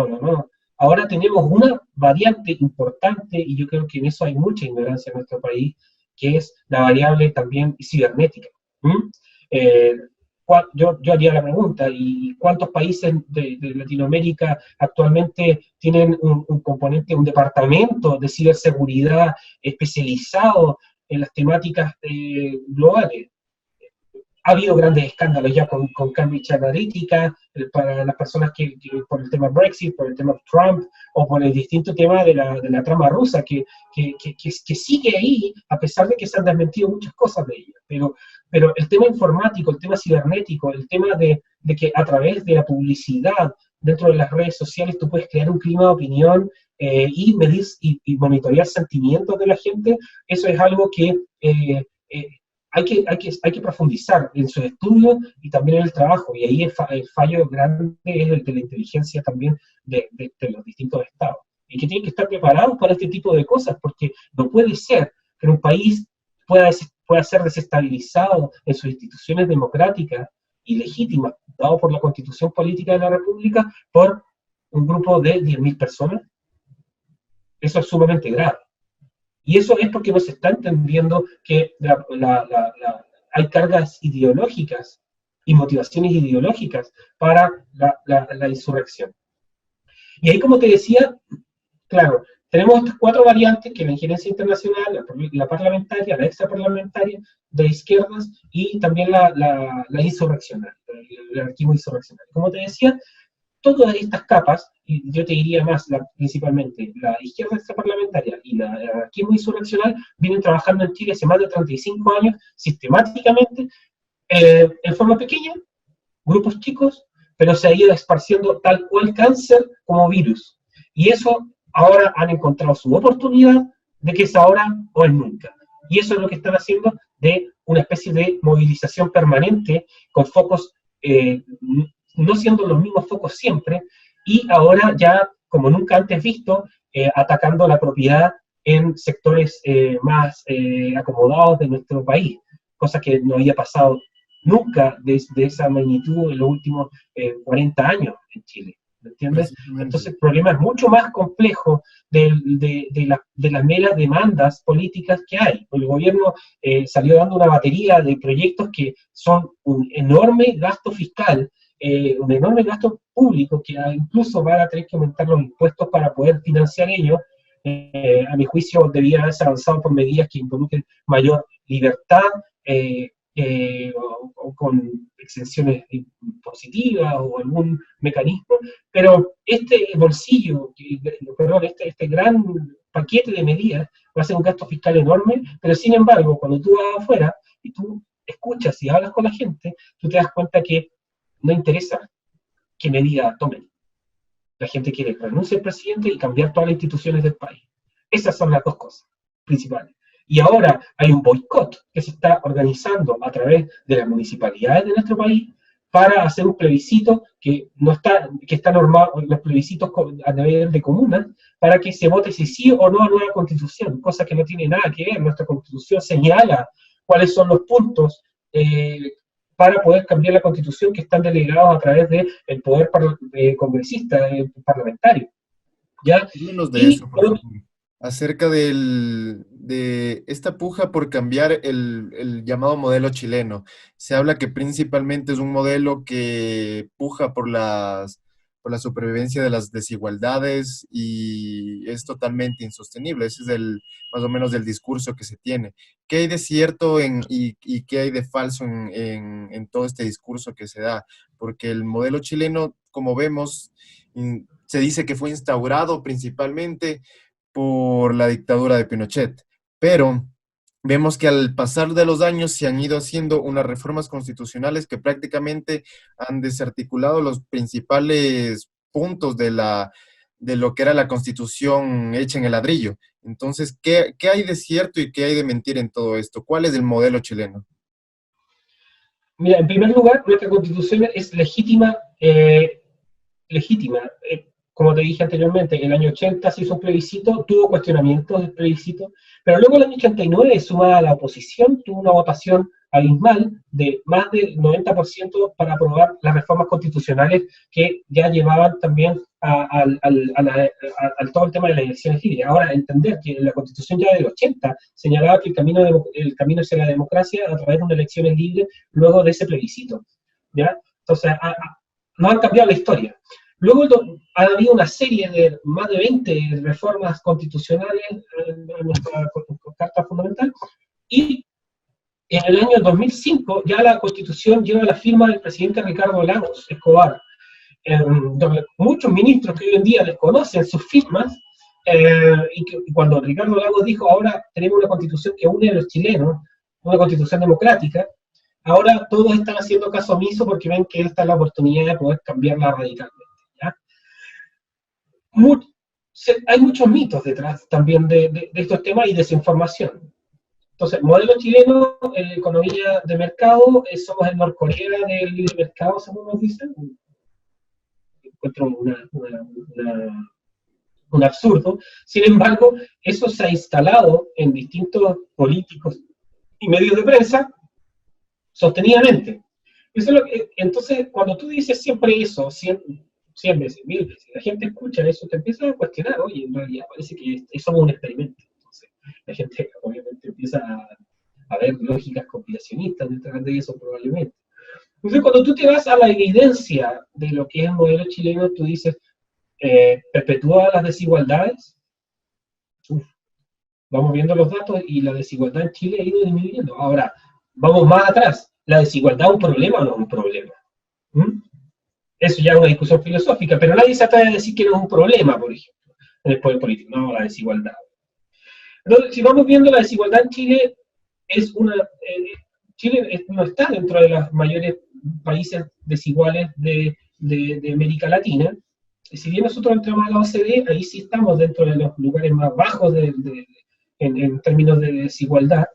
Ahora tenemos una variante importante, y yo creo que en eso hay mucha ignorancia en nuestro país, que es la variable también cibernética. Yo haría la pregunta, ¿y cuántos países de Latinoamérica actualmente tienen un componente, un departamento de ciberseguridad especializado en las temáticas globales? Ha habido grandes escándalos ya con Cambridge Analytica, para las personas que por el tema Brexit, por el tema Trump, o por el distinto tema de la trama rusa, que sigue ahí, a pesar de que se han desmentido muchas cosas de ella. Pero el tema informático, el tema cibernético, el tema de que a través de la publicidad dentro de las redes sociales tú puedes crear un clima de opinión y medir y monitorear sentimientos de la gente, eso es algo que hay que profundizar en sus estudios y también en el trabajo, y ahí el fallo grande es el de la inteligencia también de los distintos estados, y que tienen que estar preparados para este tipo de cosas, porque no puede ser que un país pueda ser desestabilizado en sus instituciones democráticas y legítimas, dado por la Constitución Política de la República, por un grupo de 10.000 personas. Eso es sumamente grave. Y eso es porque no se está entendiendo que hay cargas ideológicas y motivaciones ideológicas para la insurrección. Y ahí, como te decía, claro, tenemos estas 4 variantes, que es la injerencia internacional, la parlamentaria, la extraparlamentaria, de izquierdas, y también la insurreccional, el anarquismo insurreccional. Como te decía, todas estas capas, y yo te diría más, principalmente la izquierda extraparlamentaria y la anarquismo insurreccional, vienen trabajando en Chile hace más de 35 años, sistemáticamente, en forma pequeña, grupos chicos, pero se ha ido esparciendo tal cual cáncer como virus. Y eso ahora han encontrado su oportunidad de que es ahora o es nunca. Y eso es lo que están haciendo, de una especie de movilización permanente con focos, no siendo los mismos focos siempre, y ahora ya, como nunca antes visto, atacando la propiedad en sectores más acomodados de nuestro país, cosa que no había pasado nunca de esa magnitud en los últimos 40 años en Chile. ¿Me entiendes? Entonces el problema es mucho más complejo de las meras demandas políticas que hay. El gobierno salió dando una batería de proyectos que son un enorme gasto fiscal, un enorme gasto público, que incluso van a tener que aumentar los impuestos para poder financiar ellos. A mi juicio debía haberse avanzado por medidas que involucren mayor libertad, o con exenciones positivas o algún mecanismo, pero este bolsillo, perdón, este gran paquete de medidas va a ser un gasto fiscal enorme, pero sin embargo, cuando tú vas afuera y tú escuchas y hablas con la gente, tú te das cuenta que no interesa qué medida tomen. La gente quiere que renuncie el presidente y cambiar todas las instituciones del país. Esas son las dos cosas principales. Y ahora hay un boicot que se está organizando a través de las municipalidades de nuestro país para hacer un plebiscito que está normado, los plebiscitos a nivel de comunas, para que se vote si sí o no a nueva constitución, cosa que no tiene nada que ver. Nuestra constitución señala cuáles son los puntos para poder cambiar la constitución, que están delegados a través del poder congresista, parlamentario. ¿Ya? Menos de eso, por favor. Acerca de esta puja por cambiar el llamado modelo chileno. Se habla que principalmente es un modelo que puja por la supervivencia de las desigualdades y es totalmente insostenible. Ese es más o menos el discurso que se tiene. ¿Qué hay de cierto y qué hay de falso en todo este discurso que se da? Porque el modelo chileno, como vemos, se dice que fue instaurado principalmente por la dictadura de Pinochet, pero vemos que al pasar de los años se han ido haciendo unas reformas constitucionales que prácticamente han desarticulado los principales puntos de lo que era la constitución hecha en el ladrillo. Entonces, ¿qué hay de cierto y qué hay de mentira en todo esto? ¿Cuál es el modelo chileno? Mira, en primer lugar, nuestra constitución es legítima, como te dije anteriormente, en el año 80 se hizo un plebiscito, tuvo cuestionamientos del plebiscito, pero luego en el año 89, sumada a la oposición, tuvo una votación abismal de más del 90% para aprobar las reformas constitucionales que ya llevaban también al todo el tema de las elecciones libres. Ahora, entender que la constitución ya del 80 señalaba que el camino hacia la democracia a través de unas elecciones libres luego de ese plebiscito, ¿ya? Entonces, no han cambiado la historia. Luego ha habido una serie de más de 20 reformas constitucionales en nuestra Carta Fundamental, y en el año 2005 ya la Constitución lleva la firma del presidente Ricardo Lagos Escobar, donde muchos ministros que hoy en día desconocen sus firmas, y cuando Ricardo Lagos dijo, ahora tenemos una Constitución que une a los chilenos, una Constitución democrática, ahora todos están haciendo caso omiso porque ven que esta es la oportunidad de poder cambiarla radicalmente. Hay muchos mitos detrás también de estos temas y desinformación. Entonces, modelo chileno, economía de mercado, somos el Norcorea del libre mercado, según nos dicen. Encuentro un absurdo. Sin embargo, eso se ha instalado en distintos políticos y medios de prensa sostenidamente. Entonces, cuando tú dices siempre eso, 100 veces, 1000 veces, la gente escucha eso, te empieza a cuestionar, oye, en realidad parece que somos un experimento. Entonces, la gente obviamente empieza a ver lógicas conspiracionistas detrás de eso probablemente. Entonces, cuando tú te vas a la evidencia de lo que es el modelo chileno, tú dices, ¿perpetúa las desigualdades? Vamos viendo los datos y la desigualdad en Chile ha ido disminuyendo. Ahora, vamos más atrás, ¿la desigualdad es un problema o no es un problema? eso ya es una discusión filosófica, pero nadie se atreve a decir que no es un problema, por ejemplo, en el poder político, no, la desigualdad. Entonces, si vamos viendo la desigualdad en Chile, Chile no está dentro de los mayores países desiguales de América Latina. Si bien nosotros entramos a la OCDE, ahí sí estamos dentro de los lugares más bajos en términos de desigualdad,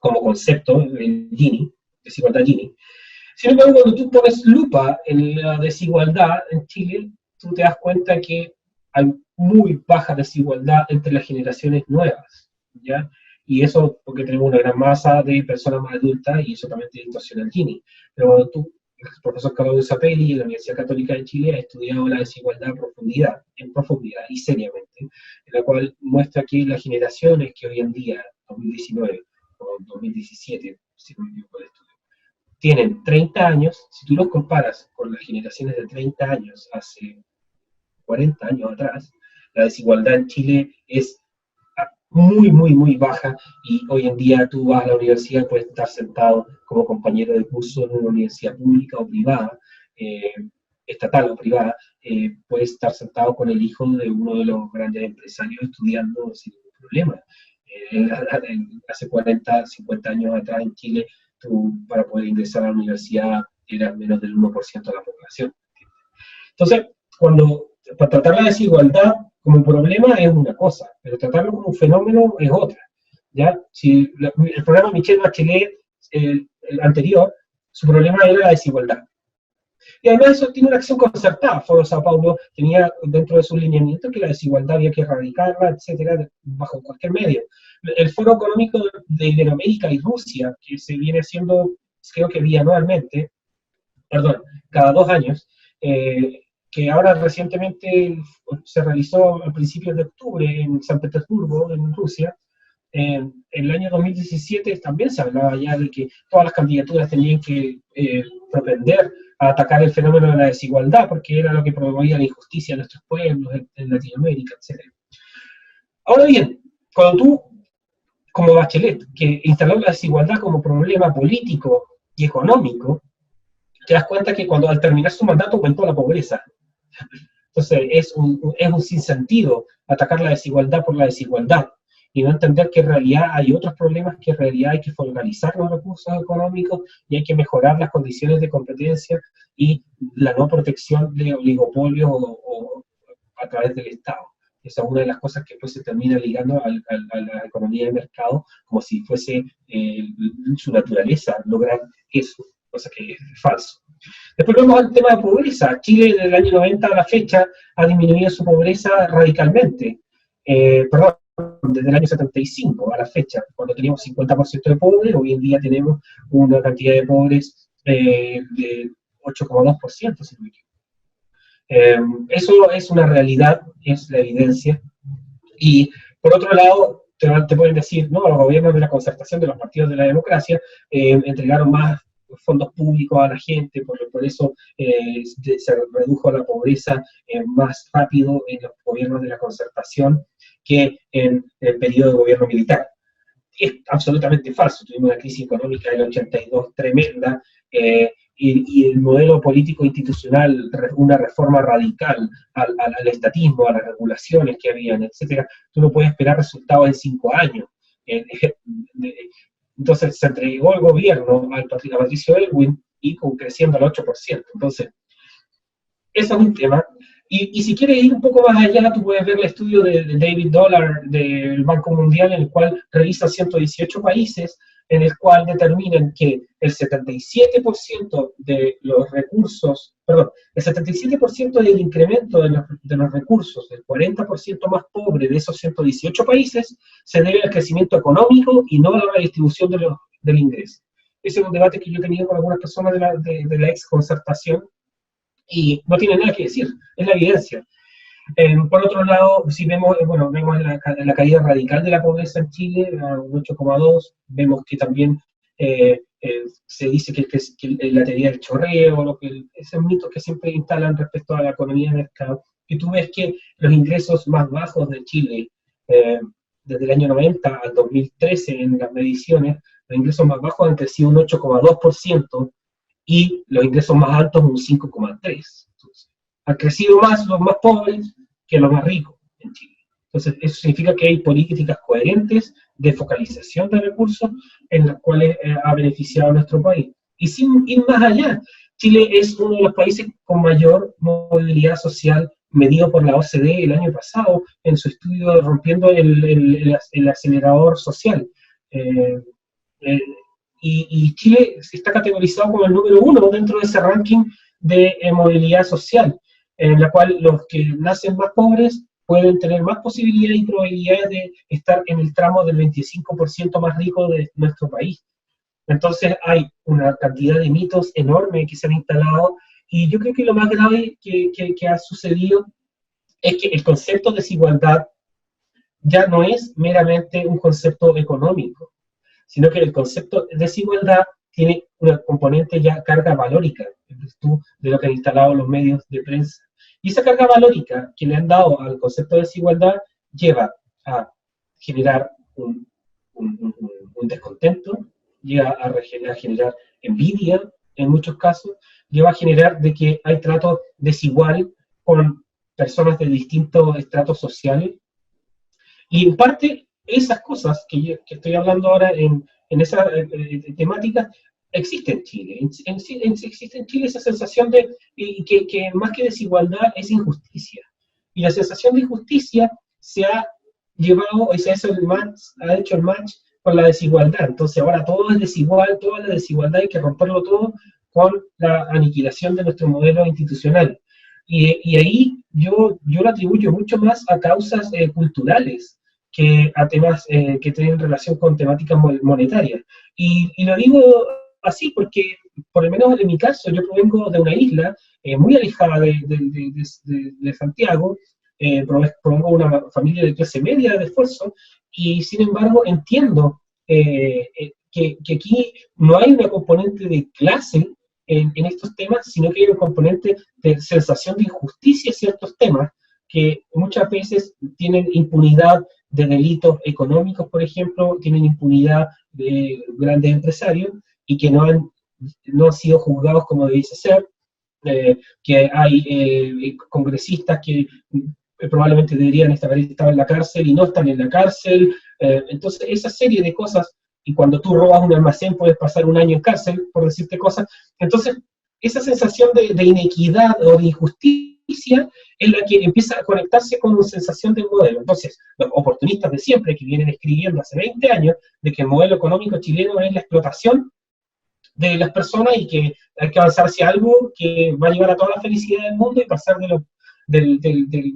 como concepto, el Gini, desigualdad Gini. Sin embargo, cuando tú pones lupa en la desigualdad en Chile, tú te das cuenta que hay muy baja desigualdad entre las generaciones nuevas, ¿ya? Y eso porque tenemos una gran masa de personas más adultas y eso también tiene distorsiona el Gini. Pero cuando tú, el profesor Claudio Zapelli de la Universidad Católica de Chile ha estudiado la desigualdad en profundidad y seriamente, en la cual muestra que las generaciones que hoy en día, 2019 o 2017, si no me equivoco el estudio, tienen 30 años, si tú los comparas con las generaciones de 30 años hace 40 años atrás, la desigualdad en Chile es muy, muy, muy baja y hoy en día tú vas a la universidad, puedes estar sentado como compañero de curso en una universidad pública o privada, estatal o privada, puedes estar sentado con el hijo de uno de los grandes empresarios estudiando sin ningún problema. Hace 40, 50 años atrás en Chile, tú para poder ingresar a la universidad era menos del 1% de la población. Entonces, para tratar la desigualdad como un problema es una cosa, pero tratarlo como un fenómeno es otra. ¿Ya? Si el programa Michelle Bachelet, el anterior, su problema era la desigualdad. Y además eso tiene una acción concertada. Foro Sao Paulo tenía dentro de sus lineamientos que la desigualdad había que erradicarla, etcétera, bajo cualquier medio. El Foro Económico de Iberoamérica y Rusia, que se viene haciendo, creo que bianualmente, perdón, cada 2 años, que ahora recientemente se realizó a principios de octubre en San Petersburgo, en Rusia. En el año 2017 también se hablaba ya de que todas las candidaturas tenían que propender a atacar el fenómeno de la desigualdad, porque era lo que promovía la injusticia en nuestros pueblos, en Latinoamérica, etc. Ahora bien, cuando tú, como Bachelet, que instaló la desigualdad como problema político y económico, te das cuenta que cuando al terminar su mandato aumentó la pobreza. Entonces es un sinsentido atacar la desigualdad por la desigualdad y no entender que en realidad hay otros problemas, que en realidad hay que focalizar los recursos económicos y hay que mejorar las condiciones de competencia y la no protección de oligopolios o a través del Estado. Esa es una de las cosas que después se termina ligando a la economía de mercado, como si fuese su naturaleza lograr eso, cosa que es falso. Después vemos al tema de pobreza. Chile desde el año 90 a la fecha ha disminuido su pobreza radicalmente. Perdón, desde el año 75 a la fecha, cuando teníamos 50% de pobres, hoy en día tenemos una cantidad de pobres de 8,2%, si no me equivoco. Eso es una realidad, es la evidencia. Y por otro lado, te pueden decir, no, los gobiernos de la concertación de los partidos de la democracia entregaron más fondos públicos a la gente, por eso se redujo la pobreza más rápido en los gobiernos de la concertación que en el periodo de gobierno militar. Es absolutamente falso. Tuvimos una crisis económica del 82 tremenda, y el modelo político institucional, una reforma radical al estatismo, a las regulaciones que habían, etcétera, tú no puedes esperar resultados en 5 años. Entonces se entregó el gobierno a Patricio Elwin y creciendo al 8%. Entonces, eso es un tema. Y si quieres ir un poco más allá, tú puedes ver el estudio de David Dollar del Banco Mundial, en el cual revisa 118 países, en el cual determinan que el 77% de los recursos, perdón, el 77% del incremento de los recursos, del 40% más pobre de esos 118 países, se debe al crecimiento económico y no a la redistribución del ingreso. Ese es un debate que yo he tenido con algunas personas de la ex concertación, y no tiene nada que decir, es la evidencia. Por otro lado, si vemos, vemos la caída radical de la pobreza en Chile, a un 8,2, vemos que también se dice que la teoría del chorreo, esos mitos que siempre instalan respecto a la economía de mercado, y tú ves que los ingresos más bajos de Chile, desde el año 90 al 2013 en las mediciones, los ingresos más bajos han crecido un 8,2%, y los ingresos más altos un 5,3. Entonces, han crecido más los más pobres que los más ricos en Chile. Entonces, eso significa que hay políticas coherentes de focalización de recursos en las cuales ha beneficiado a nuestro país. Y sin ir más allá, Chile es uno de los países con mayor movilidad social medido por la OCDE el año pasado en su estudio rompiendo el acelerador social. Eh, eh, y Chile está categorizado como el número 1 dentro de ese ranking de movilidad social, en la cual los que nacen más pobres pueden tener más posibilidades y probabilidades de estar en el tramo del 25% más rico de nuestro país. Entonces hay una cantidad de mitos enormes que se han instalado y yo creo que lo más grave que ha sucedido es que el concepto de desigualdad ya no es meramente un concepto económico, sino que el concepto de desigualdad tiene una componente ya carga valórica, en virtud de lo que han instalado los medios de prensa. Y esa carga valórica que le han dado al concepto de desigualdad lleva a generar un descontento, lleva a generar envidia en muchos casos, lleva a generar de que hay trato desigual con personas de distintos estratos sociales. Y en parte, esas cosas que estoy hablando ahora en esa temática existe en Chile. Existe en Chile esa sensación de que más que desigualdad es injusticia. Y la sensación de injusticia se ha llevado, y se ha hecho el match con la desigualdad. Entonces ahora todo es desigual, toda la desigualdad hay que romperlo todo con la aniquilación de nuestro modelo institucional. Y ahí yo lo atribuyo mucho más a causas culturales que a temas que tienen relación con temáticas monetarias. Y lo digo así porque, por lo menos en mi caso, yo provengo de una isla muy alejada de Santiago, provengo de una familia de clase media de esfuerzo, y sin embargo entiendo que aquí no hay una componente de clase en estos temas, sino que hay un componente de sensación de injusticia en ciertos temas que muchas veces tienen impunidad de delitos económicos, por ejemplo, tienen impunidad de grandes empresarios y que no han sido juzgados como debiese ser, que hay congresistas que probablemente deberían estar en la cárcel y no están en la cárcel. Entonces, esa serie de cosas, y cuando tú robas un almacén puedes pasar un año en cárcel, por decirte cosas. Entonces, esa sensación de inequidad o de injusticia es la que empieza a conectarse con una sensación del modelo. Entonces, los oportunistas de siempre, que vienen escribiendo hace 20 años, de que el modelo económico chileno es la explotación de las personas y que hay que avanzar hacia algo que va a llevar a toda la felicidad del mundo y pasar de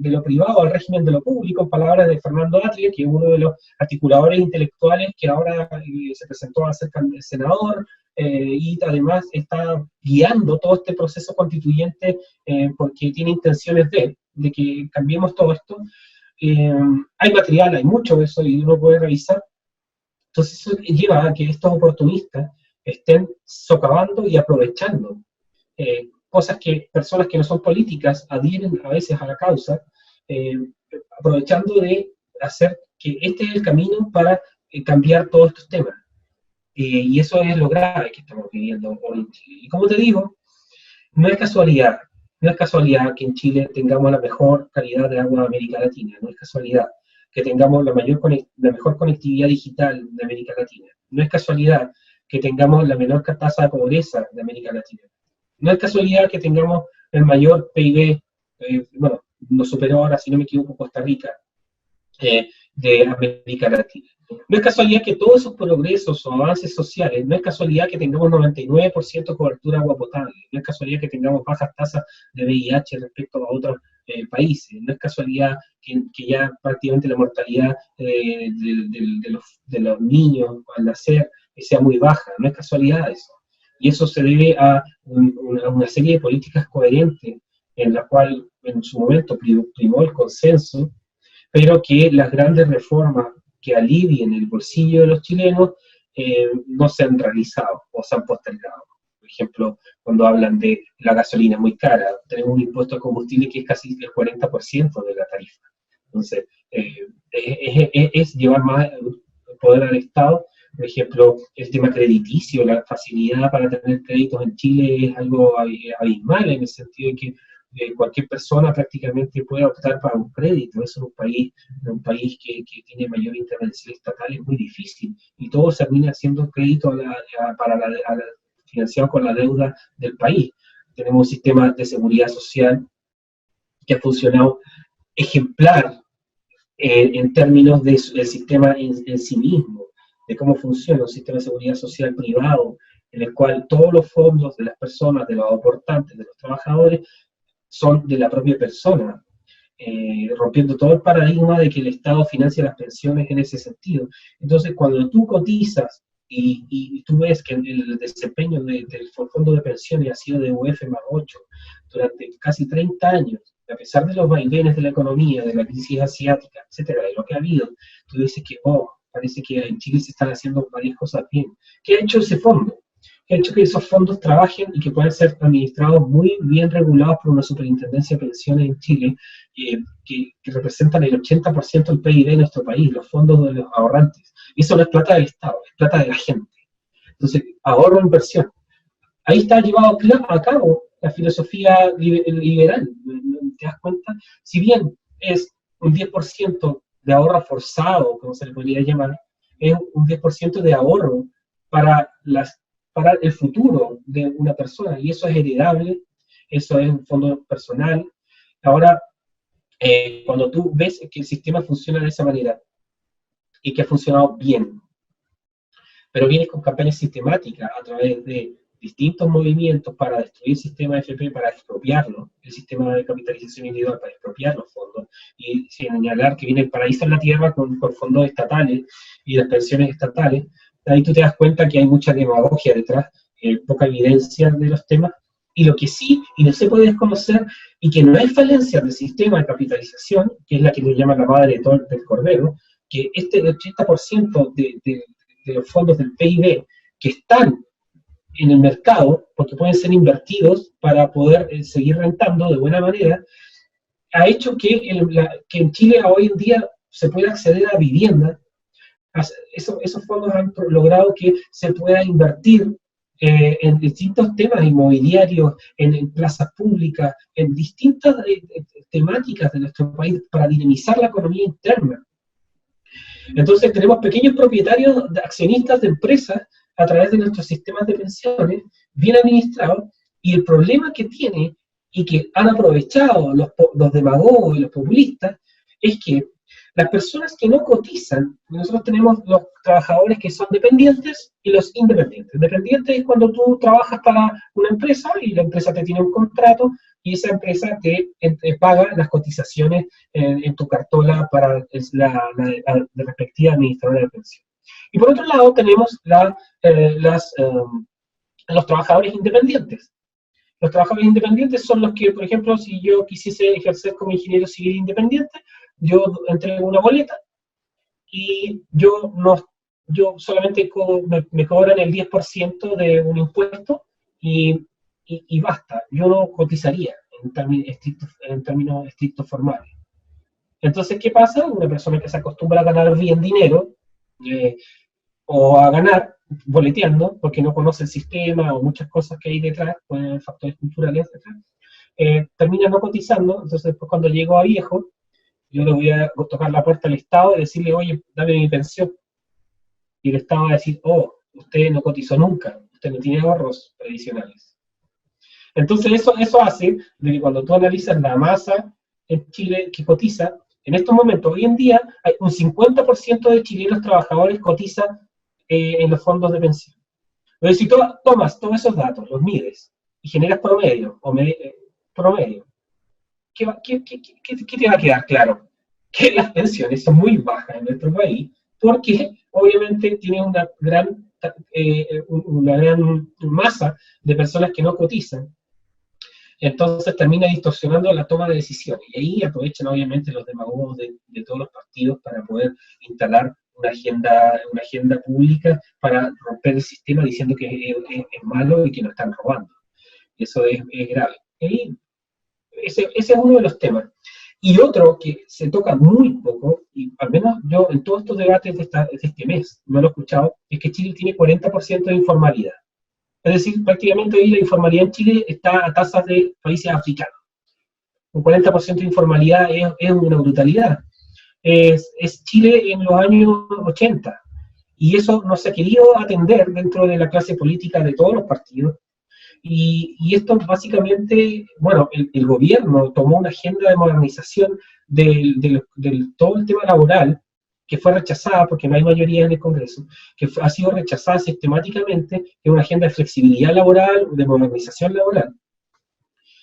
lo privado al régimen de lo público, en palabras de Fernando Atria, que es uno de los articuladores intelectuales que ahora se presentó a ser senador, y además está guiando todo este proceso constituyente porque tiene intenciones de que cambiemos todo esto. Hay material, hay mucho de eso y uno puede revisar. Entonces eso lleva a que estos oportunistas estén socavando y aprovechando cosas que personas que no son políticas adhieren a veces a la causa, aprovechando de hacer que este es el camino para cambiar todos estos temas. Y eso es lo grave que estamos viviendo hoy en Chile. Y como te digo, no es casualidad, no es casualidad que en Chile tengamos la mejor calidad de agua de América Latina, no es casualidad que tengamos la mejor conectividad digital de América Latina, no es casualidad que tengamos la menor tasa de pobreza de América Latina, no es casualidad que tengamos el mayor PIB, bueno, nos superó ahora, si no me equivoco, Costa Rica, de América Latina. No es casualidad que todos esos progresos o avances sociales, no es casualidad que tengamos 99% de cobertura de agua potable, no es casualidad que tengamos bajas tasas de VIH respecto a otros países, no es casualidad que ya prácticamente la mortalidad de los niños al nacer sea muy baja, no es casualidad eso. Y eso se debe a una serie de políticas coherentes en la cual en su momento primó el consenso, pero que las grandes reformas que alivien el bolsillo de los chilenos no se han realizado o se han postergado. Por ejemplo, cuando hablan de la gasolina muy cara, tenemos un impuesto al combustible que es casi el 40% de la tarifa. Entonces, es llevar más poder al Estado Por ejemplo, el tema crediticio, la facilidad para tener créditos en Chile es algo abismal, en el sentido de que cualquier persona prácticamente puede optar para un crédito. Eso en un país que tiene mayor intervención estatal es muy difícil, y todo se termina siendo crédito financiado con la deuda del país. Tenemos un sistema de seguridad social que ha funcionado ejemplar en términos del sistema en sí mismo, de cómo funciona un sistema de seguridad social privado, en el cual todos los fondos de las personas, de los aportantes, de los trabajadores, son de la propia persona, rompiendo todo el paradigma de que el Estado financia las pensiones en ese sentido. Entonces, cuando tú cotizas y tú ves que el desempeño del fondo de pensiones ha sido de UF más 8 durante casi 30 años, a pesar de los vaivenes de la economía, de la crisis asiática, etcétera, de lo que ha habido, tú dices que, parece que en Chile se están haciendo varias cosas bien. ¿Qué ha hecho ese fondo? Que ha hecho que esos fondos trabajen y que puedan ser administrados muy bien regulados por una superintendencia de pensiones en Chile, que representan el 80% del PIB de nuestro país, los fondos de los ahorrantes. Y eso no es plata del Estado, es plata de la gente. Entonces, ahorro e inversión. Ahí está llevado a cabo la filosofía liberal, ¿te das cuenta? Si bien es un 10% de ahorro forzado, como se le podría llamar, es un 10% de ahorro para el futuro de una persona, y eso es heredable, eso es un fondo personal. Ahora, cuando tú ves que el sistema funciona de esa manera, y que ha funcionado bien, pero vienes con campañas sistemáticas a través de distintos movimientos para destruir el sistema FP, para expropiarlo, el sistema de capitalización individual, para expropiar los fondos, y señalar que viene el paraíso en la tierra con fondos estatales y las pensiones estatales. Ahí tú te das cuenta que hay mucha demagogia detrás, poca evidencia de los temas, y lo que sí, y no se puede desconocer, y que no es falencia del sistema de capitalización, que es la que le llaman la madre de todo del cordero, que este 80% de los fondos del PIB que están en el mercado, porque pueden ser invertidos para poder seguir rentando de buena manera, ha hecho que en Chile hoy en día se pueda acceder a vivienda. Esos fondos han logrado que se pueda invertir en distintos temas inmobiliarios, en plazas públicas, en distintas temáticas de nuestro país para dinamizar la economía interna. Entonces tenemos pequeños propietarios, accionistas de empresas a través de nuestros sistemas de pensiones, bien administrados, y el problema que tiene, y que han aprovechado los demagogos y los populistas, es que las personas que no cotizan, nosotros tenemos los trabajadores que son dependientes y los independientes. Dependiente es cuando tú trabajas para una empresa y la empresa te tiene un contrato y esa empresa te paga las cotizaciones en tu cartola para la respectiva administradora de pensión. Y por otro lado tenemos los trabajadores independientes. Los trabajadores independientes son los que, por ejemplo, si yo quisiese ejercer como ingeniero civil independiente, yo entrego una boleta y yo solamente me cobran el 10% de un impuesto y basta. Yo no cotizaría en términos estrictos formales. Entonces, ¿qué pasa? Una persona que se acostumbra a ganar bien dinero o a ganar boleteando, porque no conoce el sistema o muchas cosas que hay detrás, pueden haber factores culturales detrás, termina no cotizando. Entonces, después cuando llego a viejo, yo le voy a tocar la puerta al Estado y decirle, oye, dame mi pensión. Y el Estado va a decir, usted no cotizó nunca, usted no tiene ahorros previsionales. Entonces eso hace de que cuando tú analizas la masa en Chile que cotiza, en estos momentos, hoy en día, hay un 50% de chilenos trabajadores cotiza en los fondos de pensión. Entonces, si tú tomas todos esos datos, los mides, y generas promedio, ¿qué te va a quedar claro? Que las pensiones son muy bajas en nuestro país, porque obviamente tiene una gran masa de personas que no cotizan. Entonces termina distorsionando la toma de decisiones. Y ahí aprovechan obviamente los demagogos de todos los partidos para poder instalar una agenda pública para romper el sistema diciendo que es malo y que nos están robando. Eso es grave. Y ese es uno de los temas. Y otro que se toca muy poco, y al menos yo en todos estos debates de este mes no lo he escuchado, es que Chile tiene 40% de informalidad. Es decir, prácticamente hoy la informalidad en Chile está a tasas de países africanos. Un 40% de informalidad es una brutalidad. Es Chile en los años 80. Y eso no se ha querido atender dentro de la clase política de todos los partidos. Y esto básicamente, bueno, el gobierno tomó una agenda de modernización del todo el tema laboral, que fue rechazada porque no hay mayoría en el Congreso, ha sido rechazada sistemáticamente, que es una agenda de flexibilidad laboral, de modernización laboral,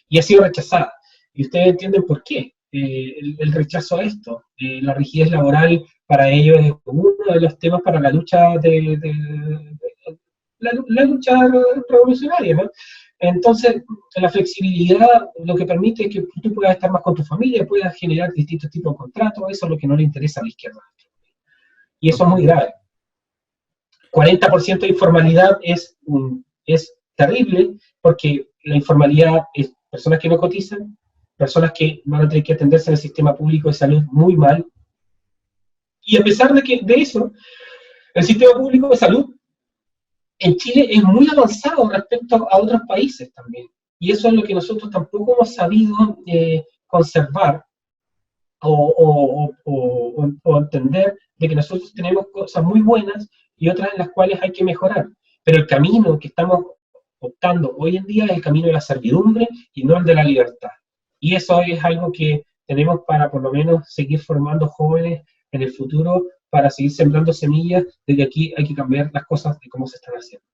y ha sido rechazada. Y ustedes entienden por qué. El rechazo a esto, la rigidez laboral para ellos es uno de los temas para la lucha la lucha revolucionaria, ¿no? Entonces, la flexibilidad lo que permite es que tú puedas estar más con tu familia, puedas generar distintos tipos de contratos, eso es lo que no le interesa a la izquierda. Y eso es muy grave. 40% de informalidad es terrible, porque la informalidad es personas que no cotizan, personas que van a tener que atenderse en el sistema público de salud muy mal, y a pesar de eso, el sistema público de salud en Chile es muy avanzado respecto a otros países también. Y eso es lo que nosotros tampoco hemos sabido conservar o entender de que nosotros tenemos cosas muy buenas y otras en las cuales hay que mejorar. Pero el camino que estamos optando hoy en día es el camino de la servidumbre y no el de la libertad. Y eso es algo que tenemos para por lo menos seguir formando jóvenes en el futuro, para seguir sembrando semillas de que aquí hay que cambiar las cosas de cómo se están haciendo.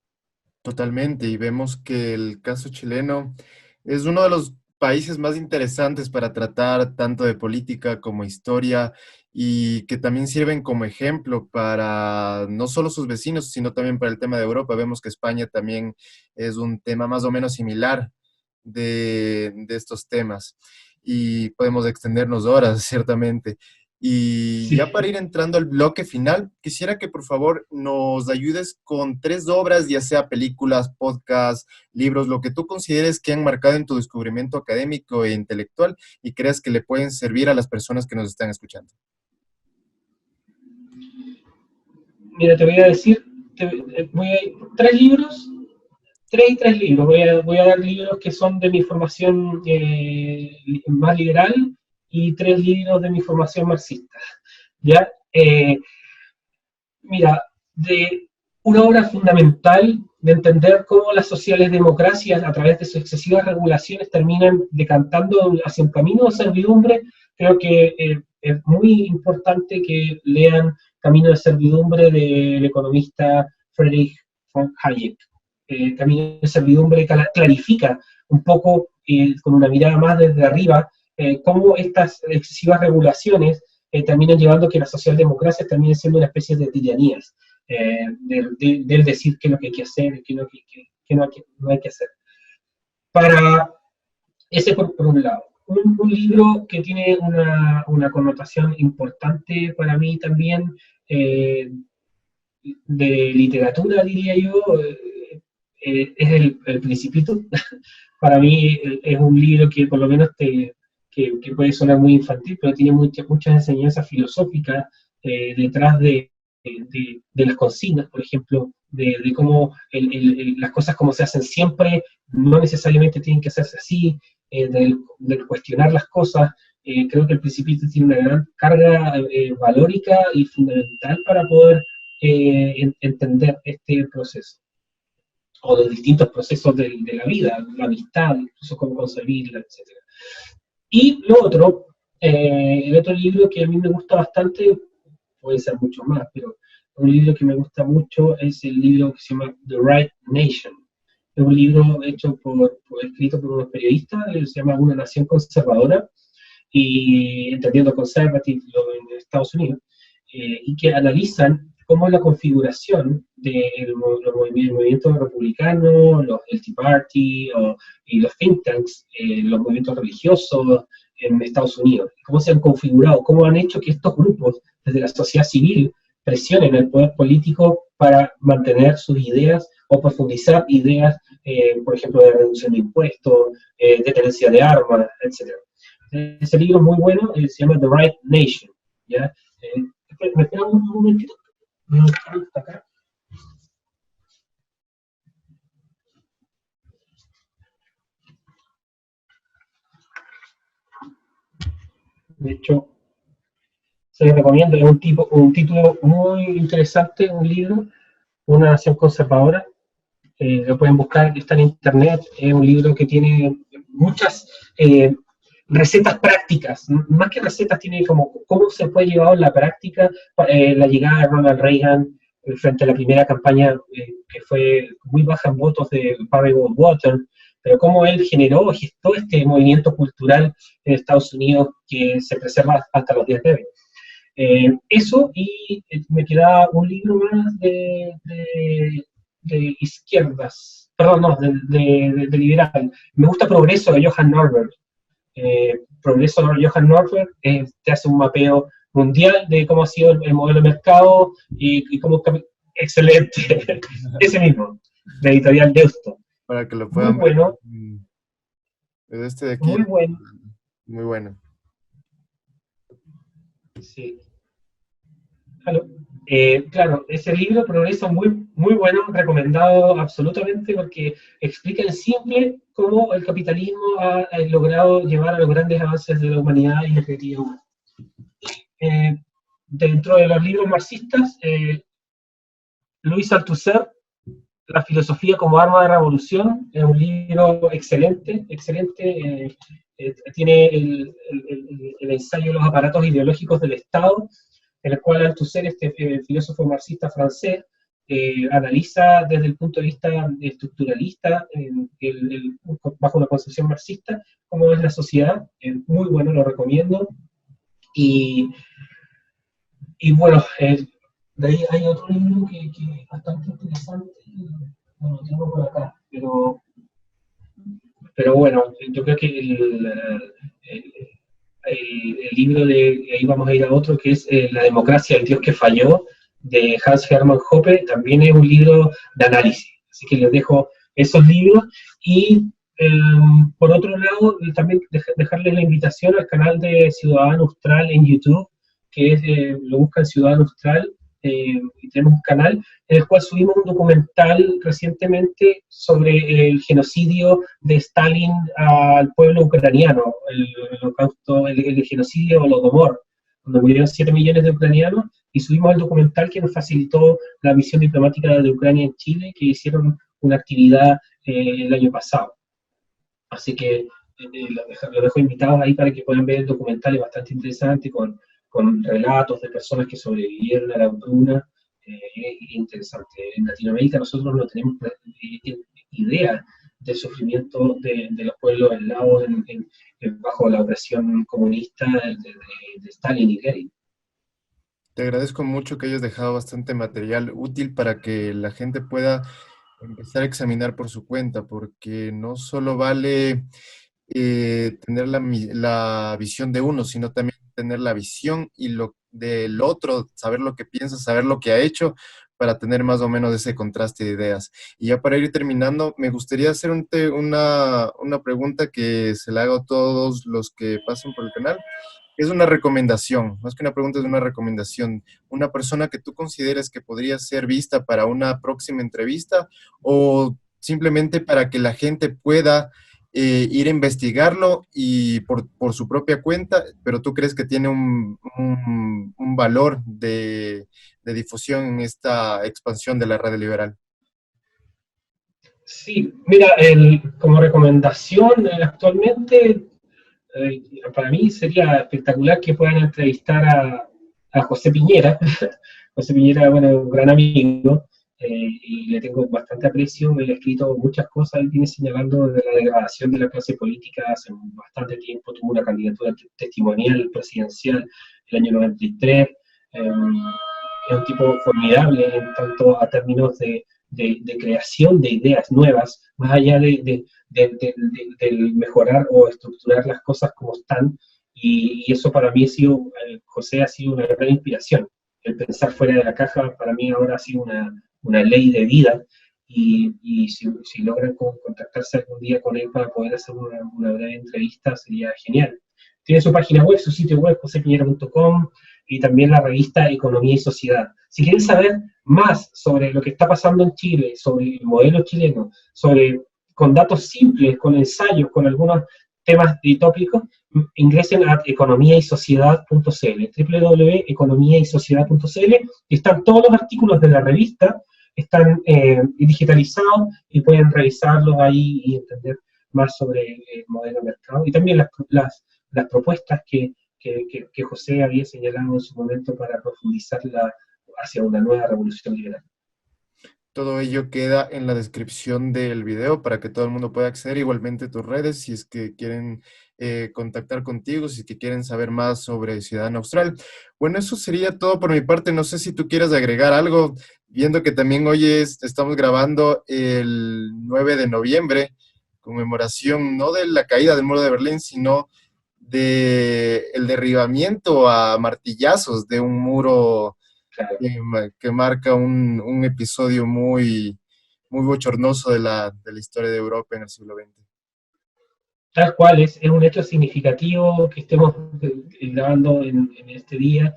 Totalmente, y vemos que el caso chileno es uno de los países más interesantes para tratar tanto de política como historia, y que también sirven como ejemplo para no solo sus vecinos, sino también para el tema de Europa. Vemos que España también es un tema más o menos similar de estos temas, y podemos extendernos horas, ciertamente. Y Sí. ya para ir entrando al bloque final, quisiera que por favor nos ayudes con 3 obras, ya sea películas, podcasts, libros, lo que tú consideres que han marcado en tu descubrimiento académico e intelectual y creas que le pueden servir a las personas que nos están escuchando. Mira, te voy a decir, tres libros, tres libros. Voy a dar libros que son de mi formación más liberal y 3 libros de mi formación marxista. ¿Ya? Mira, de una obra fundamental de entender cómo las sociales democracias, a través de sus excesivas regulaciones, terminan decantando hacia un camino de servidumbre. Creo que es muy importante que lean Camino de servidumbre del economista Friedrich von Hayek. Camino de servidumbre clarifica un poco, con una mirada más desde arriba, cómo estas excesivas regulaciones terminan llevando a que las socialdemocracias terminen siendo una especie de tiranías, del decir qué es lo que hay que hacer y qué no hay que hacer. Ese por un lado. Un libro que tiene una connotación importante para mí también, de literatura, diría yo, es el Principito. Para mí es un libro que por lo menos que puede sonar muy infantil, pero tiene muchas enseñanzas filosóficas detrás de las consignas, por ejemplo, de cómo las cosas como se hacen siempre no necesariamente tienen que hacerse así, del cuestionar las cosas. Creo que el Principito tiene una gran carga valórica y fundamental para poder entender este proceso, o los distintos procesos de la vida, la amistad, incluso cómo concebirla, etc. Y lo otro, el otro libro que a mí me gusta bastante, puede ser mucho más, pero un libro que me gusta mucho es el libro que se llama The Right Nation. Es un libro escrito por unos periodistas, se llama Una Nación Conservadora, y entendiendo conservative en Estados Unidos, y que analizan cómo la configuración del movimiento republicano, el Tea Party y los think tanks, los movimientos religiosos en Estados Unidos, cómo se han configurado, cómo han hecho que estos grupos, desde la sociedad civil, presionen al poder político para mantener sus ideas o profundizar ideas, por ejemplo, de reducción de impuestos, de tenencia de armas, etc. Ese libro es muy bueno, se llama The Right Nation, ¿ya? Me espera un momentito. Voy a buscarlo acá. De hecho, se lo recomiendo, es un título muy interesante, un libro, Una nación conservadora. Lo pueden buscar, está en internet, es un libro que tiene muchas recetas prácticas, más que recetas, tiene como cómo se puede llevar en la práctica la llegada de Ronald Reagan frente a la primera campaña que fue muy baja en votos de Barry Goldwater, pero cómo él generó, gestó este movimiento cultural en Estados Unidos que se preserva hasta los días de hoy. Eso, y me queda un libro más de izquierdas, perdón, no, de liberal. Me gusta Progreso de Johan Norberg. Progreso de Johan Norberg te hace un mapeo mundial de cómo ha sido el modelo de mercado y cómo... Excelente, ese mismo, de Editorial Deusto. Para que lo Muy puedan ver. bueno, Este de aquí, muy bueno. muy bueno. Sí. Claro, ese libro, Progreso, muy, muy bueno, recomendado absolutamente porque explica en simple cómo el capitalismo ha logrado llevar a los grandes avances de la humanidad y la creatividad humana. Eh, Dentro de los libros marxistas, Luis Althusser, La filosofía como arma de revolución, es un libro excelente, excelente. Tiene el ensayo de los aparatos ideológicos del Estado, en el cual Althusser, este filósofo marxista francés, analiza desde el punto de vista estructuralista, bajo una concepción marxista, cómo es la sociedad. Muy bueno, lo recomiendo. Y, y bueno, de ahí hay otro libro que es bastante interesante, no lo tengo por acá, pero bueno, yo creo que el libro de, ahí vamos a ir a otro, que es La democracia, el Dios que falló, de Hans Hermann Hoppe, también es un libro de análisis. Así que les dejo esos libros. Y por otro lado, también dejarles la invitación al canal de Ciudadano Austral en YouTube, que es, lo buscan Ciudadano Austral, y tenemos un canal en el cual subimos un documental recientemente sobre el genocidio de Stalin al pueblo ucraniano, el holocausto, el genocidio Holodomor, donde murieron 7 millones de ucranianos, y subimos el documental que nos facilitó la misión diplomática de Ucrania en Chile, que hicieron una actividad el año pasado. Así que los dejo invitados ahí para que puedan ver el documental, es bastante interesante, con relatos de personas que sobrevivieron a la hambruna. Es interesante. En Latinoamérica nosotros no tenemos idea del sufrimiento de los pueblos eslavos bajo la opresión comunista de Stalin y Lenin. Te agradezco mucho que hayas dejado bastante material útil para que la gente pueda empezar a examinar por su cuenta, porque no solo vale tener la visión de uno, sino también tener la visión y lo del otro, saber lo que piensa, saber lo que ha hecho, para tener más o menos ese contraste de ideas. Y ya para ir terminando, me gustaría hacer una pregunta que se la hago a todos los que pasen por el canal. Es una recomendación, más que una pregunta, es una recomendación. Una persona que tú consideres que podría ser vista para una próxima entrevista, o simplemente para que la gente pueda ir a investigarlo y por su propia cuenta, pero tú crees que tiene un valor de difusión en esta expansión de la red liberal. Sí, mira, como recomendación actualmente, para mí sería espectacular que puedan entrevistar a José Piñera. José Piñera, bueno, un gran amigo, y le tengo bastante aprecio. Él ha escrito muchas cosas, él viene señalando de la degradación de la clase política hace bastante tiempo. Tuvo una candidatura testimonial presidencial el año 93. Es un tipo formidable en tanto a términos de creación de ideas nuevas, más allá de mejorar o estructurar las cosas como están, y eso para mí ha sido, José ha sido una gran inspiración. El pensar fuera de la caja para mí ahora ha sido una ley de vida, y si logran contactarse algún día con él para poder hacer una breve entrevista sería genial. tiene su página web, su sitio web, josepiñera.com, y también la revista Economía y Sociedad. Si quieren saber más sobre lo que está pasando en Chile, sobre el modelo chileno, con datos simples, con ensayos, con algunos temas y tópicos, ingresen a economiaysociedad.cl, www.economiaysociedad.cl, y están todos los artículos de la revista, están digitalizados y pueden revisarlos ahí y entender más sobre el modelo de mercado y también las propuestas que José había señalado en su momento para profundizarla hacia una nueva revolución liberal. Todo ello queda en la descripción del video para que todo el mundo pueda acceder. Igualmente tus redes, si es que quieren contactar contigo, si es que quieren saber más sobre Ciudadano Austral. Bueno, eso sería todo por mi parte. No sé si tú quieres agregar algo, viendo que también hoy estamos grabando el 9 de noviembre, conmemoración no de la caída del muro de Berlín, sino de el derribamiento a martillazos de un muro Claro. que marca un episodio muy bochornoso de la historia de Europa en el siglo XX. Tal cual, es un hecho significativo que estemos grabando en este día.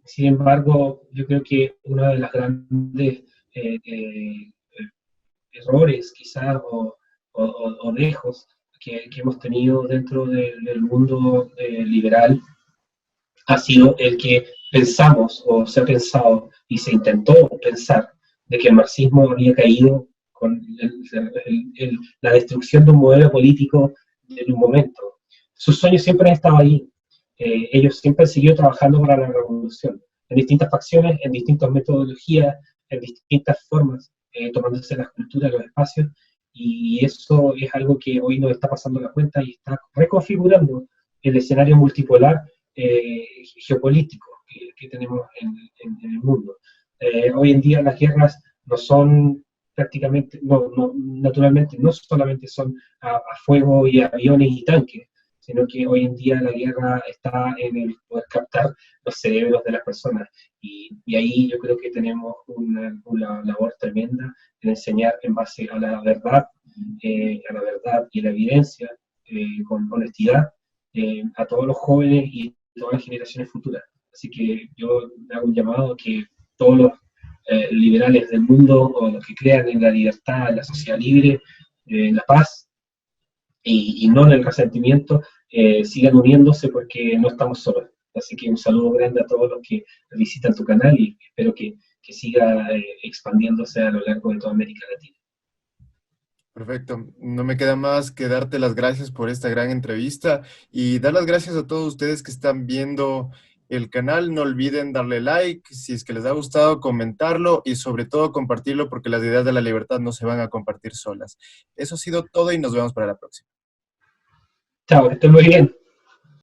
Sin embargo, yo creo que uno de los grandes errores, quizás, o dejos que hemos tenido dentro del mundo liberal ha sido el que pensamos, o se ha pensado, y se intentó pensar, de que el marxismo había caído con la destrucción de un modelo político en un momento. Sus sueños siempre han estado ahí. Ellos siempre han seguido trabajando para la revolución, en distintas facciones, en distintas metodologías, en distintas formas, tomándose las culturas, los espacios, y eso es algo que hoy nos está pasando la cuenta y está reconfigurando el escenario multipolar geopolítico que tenemos en el mundo. Hoy en día las guerras no son prácticamente, naturalmente, no solamente son a fuego y aviones y tanques, sino que hoy en día la guerra está en el poder captar los cerebros de las personas. Y ahí yo creo que tenemos una labor tremenda en enseñar en base a la verdad y la evidencia, con honestidad, a todos los jóvenes y todas las generaciones futuras. Así que yo hago un llamado a que todos los liberales del mundo, o los que crean en la libertad, en la sociedad libre, en la paz, y no en el resentimiento, sigan uniéndose porque no estamos solos. Así que un saludo grande a todos los que visitan tu canal y espero que siga expandiéndose a lo largo de toda América Latina. Perfecto. No me queda más que darte las gracias por esta gran entrevista y dar las gracias a todos ustedes que están viendo el canal. No olviden darle like, si es que les ha gustado, comentarlo y sobre todo compartirlo porque las ideas de la libertad no se van a compartir solas. Eso ha sido todo y nos vemos para la próxima. Chao, que estén muy bien.